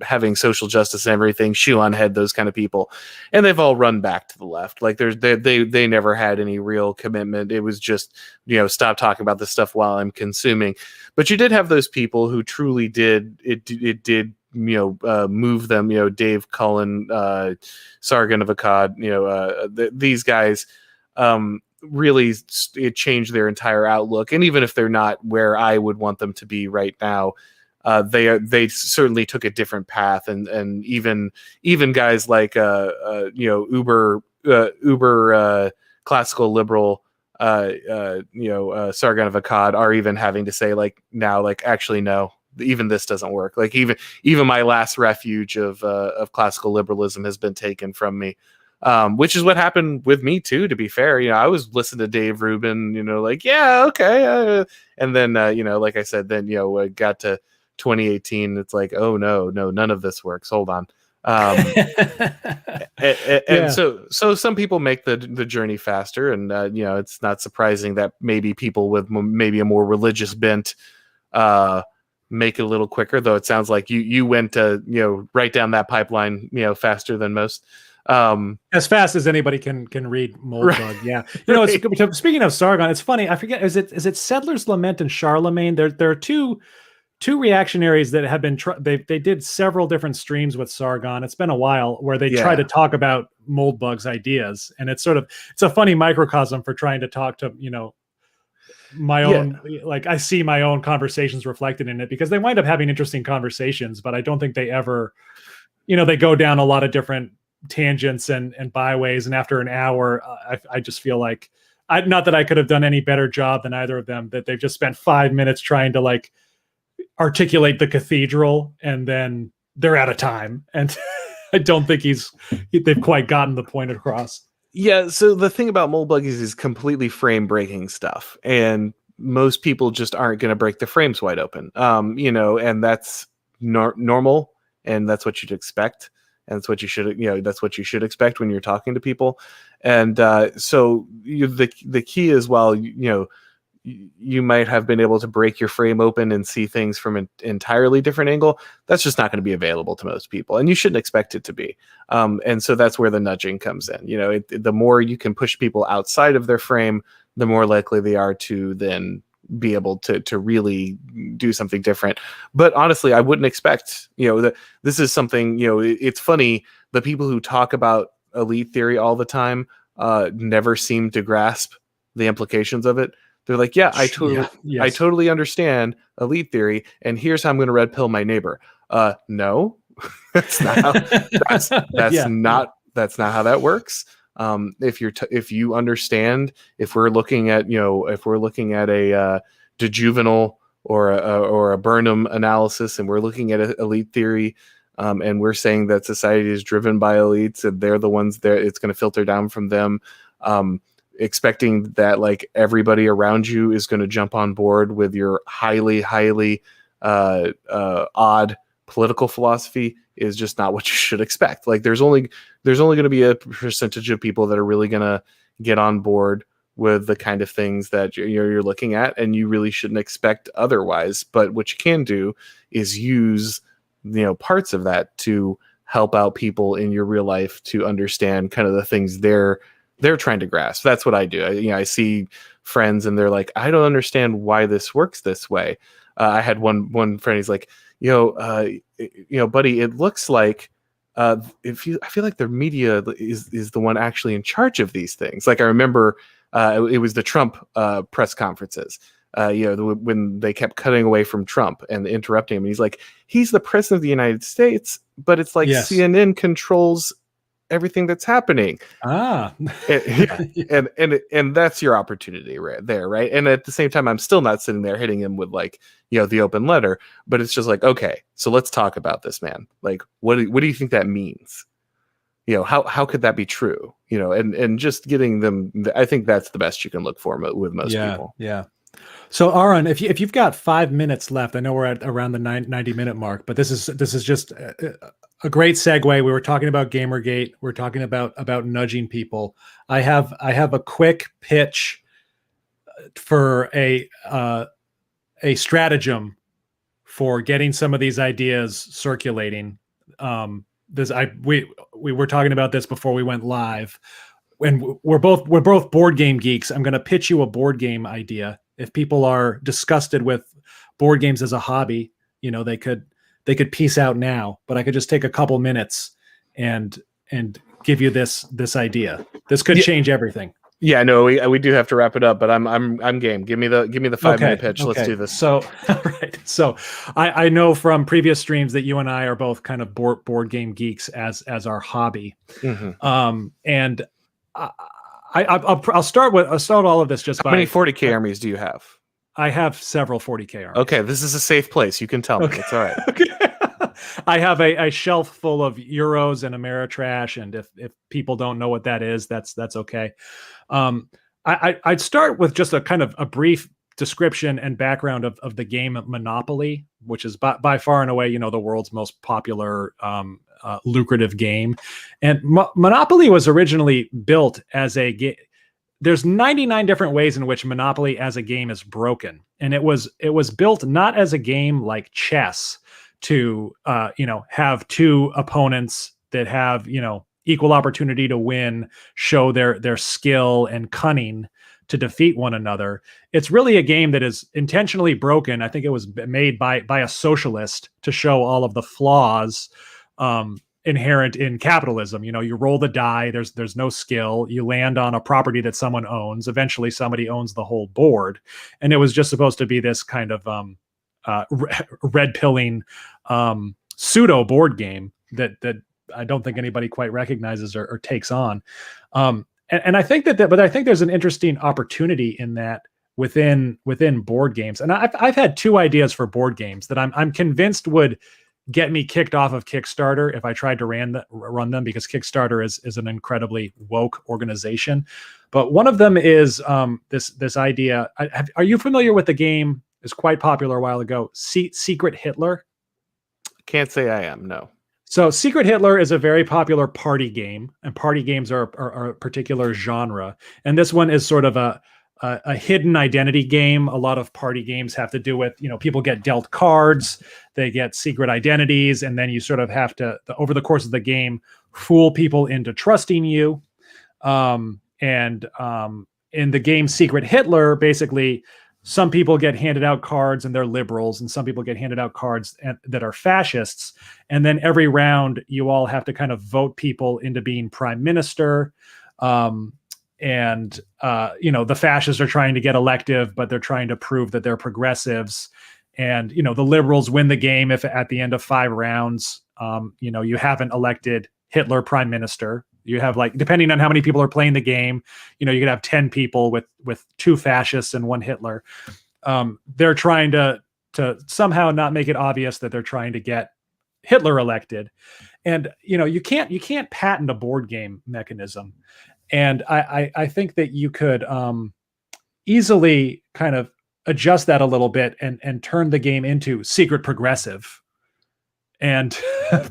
having social justice and everything, shoe on head, those kind of people, and they've all run back to the left. Like they never had any real commitment. It was just, stop talking about this stuff while I'm consuming. But you did have those people who truly did move them. Dave Cullen, Sargon of Akkad, these guys. Really, it changed their entire outlook. And even if they're not where I would want them to be right now, they certainly took a different path. And even guys like uber classical liberal Sargon of Akkad are even having to say, like, now, like, actually no, even this doesn't work. Like even my last refuge of classical liberalism has been taken from me. Which is what happened with me too, to be fair. I was listening to Dave Rubin, like, yeah, okay. And then, like I said, then, got to 2018. It's like, oh, no, none of this works. Hold on. And so some people make the journey faster. And, it's not surprising that maybe people with maybe a more religious bent make it a little quicker, though it sounds like you went, right down that pipeline, faster than most. As fast as anybody can read Moldbug. Right. Yeah. It's, speaking of Sargon, it's funny. I forget, is it Settler's Lament and Charlemagne? There are two reactionaries that have been, they did several different streams with Sargon. It's been a while where they try to talk about Moldbug's ideas. And it's a funny microcosm for trying to talk to, my own, like, I see my own conversations reflected in it, because they wind up having interesting conversations, but I don't think they ever, they go down a lot of different tangents and byways, and after an hour I just feel like not that I could have done any better job than either of them, that they've just spent 5 minutes trying to, like, articulate the cathedral, and then they're out of time. And I don't think they've quite gotten the point across. Yeah, so the thing about Moldbug is completely frame breaking stuff, and most people just aren't going to break the frames wide open. And that's normal, and that's what you'd expect. And that's what you should expect when you're talking to people. And so the key is, while you might have been able to break your frame open and see things from an entirely different angle, that's just not going to be available to most people, and you shouldn't expect it to be. And so that's where the nudging comes in. The more you can push people outside of their frame, the more likely they are to then be able to really do something different. But honestly, I wouldn't expect, that this is something, it's funny, the people who talk about elite theory all the time never seem to grasp the implications of it. They're like, yeah, I totally understand elite theory, and here's how I'm going to red pill my neighbor. No, that's not how, that's not how that works. If you understand, if we're looking at a de Juvenal or a Burnham analysis, and we're looking at elite theory, and we're saying that society is driven by elites, and they're the ones there, it's going to filter down from them, expecting that, like, everybody around you is going to jump on board with your highly odd political philosophy is just not what you should expect. Like, there's only going to be a percentage of people that are really going to get on board with the kind of things that you're looking at, and you really shouldn't expect otherwise. But what you can do is use, parts of that to help out people in your real life to understand kind of the things they're trying to grasp. That's what I do. I see friends, and they're like, I don't understand why this works this way. I had one friend. He's like, buddy, it looks like I feel like the media is the one actually in charge of these things. Like, I remember it was the Trump press conferences. When they kept cutting away from Trump and interrupting him. And he's like, he's the president of the United States, but it's like CNN controls everything that's happening. And that's your opportunity right there, right? And at the same time, I'm still not sitting there hitting him with, like, the open letter, but it's just like, okay, so let's talk about this, man. Like, what do you think that means? How could that be true? And just getting them, I think that's the best you can look for with most people. Yeah. So Auron, if you've got 5 minutes left, I know we're at around the 90-minute mark, but this is just a great segue. We were talking about Gamergate. We're talking about nudging people. I have a quick pitch for a stratagem for getting some of these ideas circulating we were talking about this before we went live, and we're both board game geeks. I'm going to pitch you a board game idea. If people are disgusted with board games as a hobby, they could peace out now, but I could just take a couple minutes and give you this idea. This could change everything. Yeah, no, we do have to wrap it up, but I'm game. Give me the 5-minute pitch. Let's do this. So, right. So, I know from previous streams that you and I are both kind of board game geeks as our hobby. Mm-hmm. And I'll start all of this just How many 40K armies do you have? I have several 40K armies. Okay, this is a safe place. You can tell me. It's all right. Okay. I have a shelf full of Euros and Ameritrash, and if people don't know what that is, that's okay. I'd start with just a kind of a brief description and background of the game Monopoly, which is by far and away, the world's most popular lucrative game. And Monopoly was originally built as a game. There's 99 different ways in which Monopoly as a game is broken, and it was built not as a game like chess to have two opponents that have equal opportunity to win, show their skill and cunning to defeat one another. It's really a game that is intentionally broken. I think it was made by a socialist to show all of the flaws inherent in capitalism. You roll the die, there's no skill, you land on a property that someone owns, eventually somebody owns the whole board, and it was just supposed to be this kind of red pilling pseudo board game that I don't think anybody quite recognizes or takes on. And I think but I think there's an interesting opportunity in that within board games. And I've had two ideas for board games that I'm convinced would get me kicked off of Kickstarter if I tried to run them, because Kickstarter is an incredibly woke organization. But one of them is this idea. Are you familiar with the game? It's quite popular a while ago, Secret Hitler. Can't say I am, no. So Secret Hitler is a very popular party game, and party games are a particular genre. And this one is sort of a hidden identity game. A lot of party games have to do with, people get dealt cards, they get secret identities, and then you sort of have to, over the course of the game, fool people into trusting you. And in the game Secret Hitler, basically, some people get handed out cards and they're liberals, and some people get handed out cards that are fascists. And then every round, you all have to kind of vote people into being prime minister. The fascists are trying to get elective, but they're trying to prove that they're progressives. And, the liberals win the game if at the end of 5 rounds, you haven't elected Hitler prime minister. You have, depending on how many people are playing the game, you could have 10 people with 2 fascists and 1 Hitler. They're trying to somehow not make it obvious that they're trying to get Hitler elected. And, you can't patent a board game mechanism. And I think that you could easily kind of adjust that a little bit and turn the game into Secret Progressive and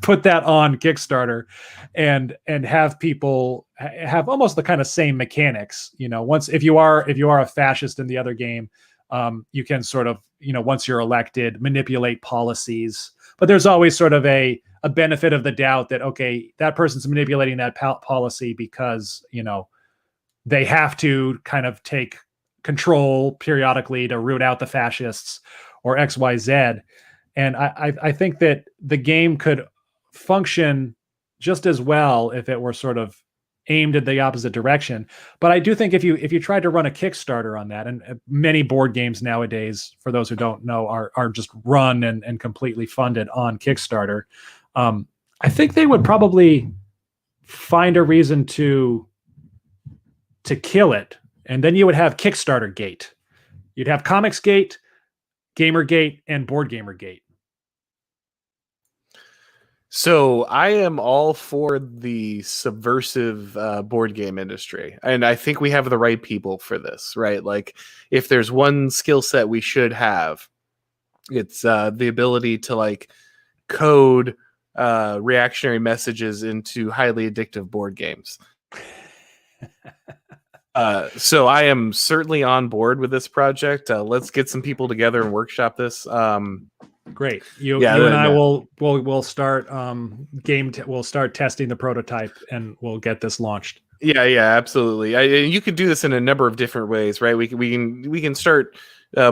put that on Kickstarter and have people have almost the kind of same mechanics. If you are a fascist in the other game, you can sort of, once you're elected, manipulate policies, but there's always sort of a benefit of the doubt that, okay, that person's manipulating that policy because, they have to kind of take control periodically to root out the fascists or XYZ. And I think that the game could function just as well if it were sort of aimed in the opposite direction. But I do think if you tried to run a Kickstarter on that, and many board games nowadays, for those who don't know, are just run and completely funded on Kickstarter, I think they would probably find a reason to kill it. And then you would have Kickstarter Gate. You'd have Comics Gate, Gamergate, and Board Gamergate. So I am all for the subversive board game industry, and I think we have the right people for this, right? Like, if there's one skill set we should have, it's the ability to code reactionary messages into highly addictive board games. So I am certainly on board with this project. Let's get some people together and workshop this. Great. You Yeah, and I no. will start we'll start testing the prototype, and we'll get this launched. Yeah, absolutely. And you could do this in a number of different ways, right? We can start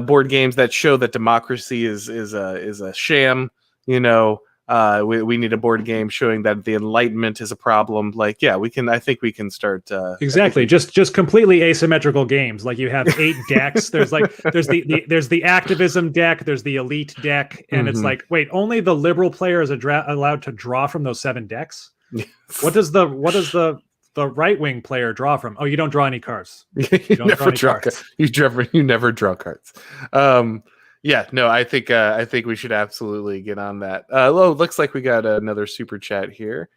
board games that show that democracy is a sham. You know, we need a board game showing that the Enlightenment is a problem. Like, yeah, we can. I think we can start. I think Exactly. we. Just completely asymmetrical games. Like you have 8 decks. There's there's the activism deck, there's the elite deck, and it's Mhm. like, wait, only the liberal player is allowed to draw from those 7 decks? What does the right wing player draw from? Oh, you don't draw any cards. You Don't draw never any draw. cards. You never draw cards. Yeah, no, I think we should absolutely get on that. Looks like we got another super chat here.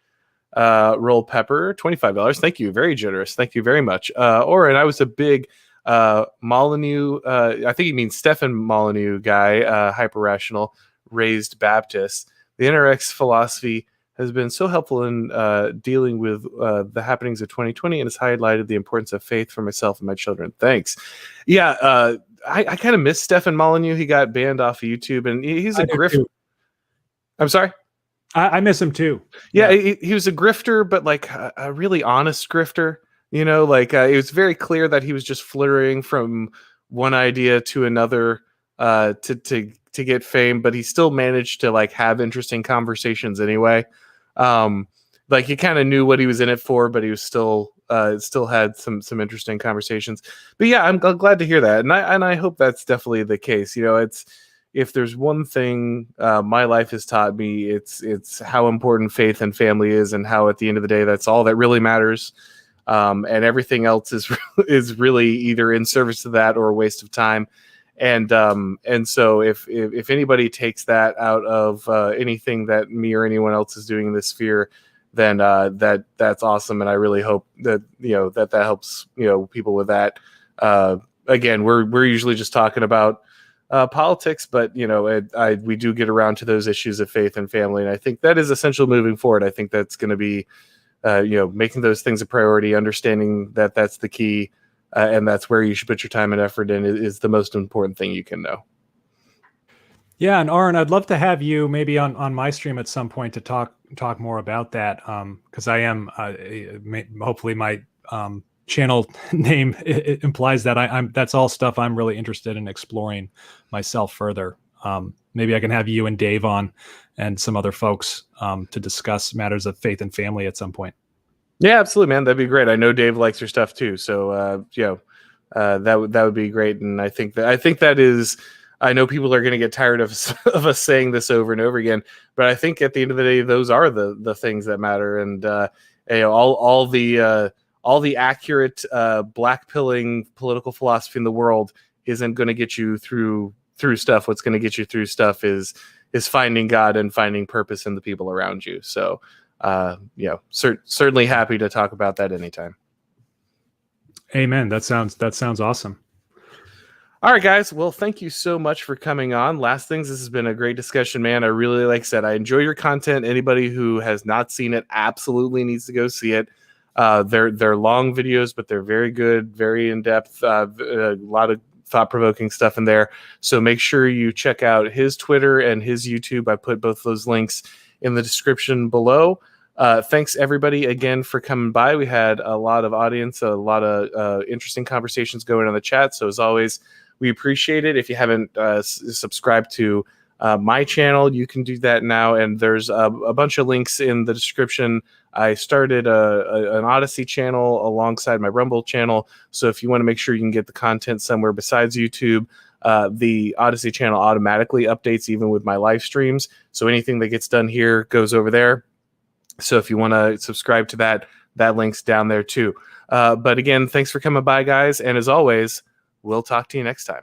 Roll Pepper, $25. Thank you, very generous. Thank you very much. Auron, I was a big Molyneux. I think he means Stefan Molyneux guy. Hyper rational, raised Baptist. The NRX philosophy has been so helpful in dealing with the happenings of 2020 and has highlighted the importance of faith for myself and my children. Thanks. Yeah, I kind of miss Stefan Molyneux. He got banned off of YouTube, and he's a grift. I'm sorry? I miss him too. Yeah, he was a grifter, but like a really honest grifter. You know, like it was very clear that he was just flurrying from one idea to another to get fame, but he still managed to like have interesting conversations anyway. Like he kind of knew what he was in it for, but he was still had some interesting conversations. But yeah, I'm glad to hear that, and I hope that's definitely the case. You know, it's if there's one thing my life has taught me, it's how important faith and family is, and how at the end of the day, that's all that really matters. And everything else is really either in service to that or a waste of time. And so if anybody takes that out of anything that me or anyone else is doing in this sphere, then that's awesome. And I really hope that that helps people with that. Again, we're usually just talking about politics, but we do get around to those issues of faith and family, and I think that is essential moving forward. I think that's going to be making those things a priority, understanding that that's the key, and that's where you should put your time and effort in is the most important thing you can know. Yeah, and Auron, I'd love to have you maybe on my stream at some point to talk more about that, because I am hopefully my channel name it implies that I'm that's all stuff I'm really interested in exploring myself further. Maybe I can have you and Dave on, and some other folks to discuss matters of faith and family at some point. Yeah, absolutely, man. That'd be great. I know Dave likes your stuff too, so that would be great. And I think that is. I know people are going to get tired of us saying this over and over again, but I think at the end of the day, those are the things that matter. And all the accurate black-pilling political philosophy in the world isn't going to get you through stuff. What's going to get you through stuff is finding God and finding purpose in the people around you. So, certainly happy to talk about that anytime. Amen. That sounds awesome. All right, guys. Well, thank you so much for coming on. Last things, this has been a great discussion, man. I really, like I said, I enjoy your content. Anybody who has not seen it absolutely needs to go see it. They're long videos, but they're very good, very in-depth, a lot of thought-provoking stuff in there. So make sure you check out his Twitter and his YouTube. I put both those links in the description below. Thanks, everybody, again, for coming by. We had a lot of audience, a lot of interesting conversations going on the chat. So as always, we appreciate it. If you haven't subscribed to my channel, you can do that now. And there's a bunch of links in the description. I started an Odyssey channel alongside my Rumble channel. So if you want to make sure you can get the content somewhere besides YouTube, the Odyssey channel automatically updates even with my live streams. So anything that gets done here goes over there. So if you want to subscribe to that link's down there too. But again, thanks for coming by, guys. And as always, we'll talk to you next time.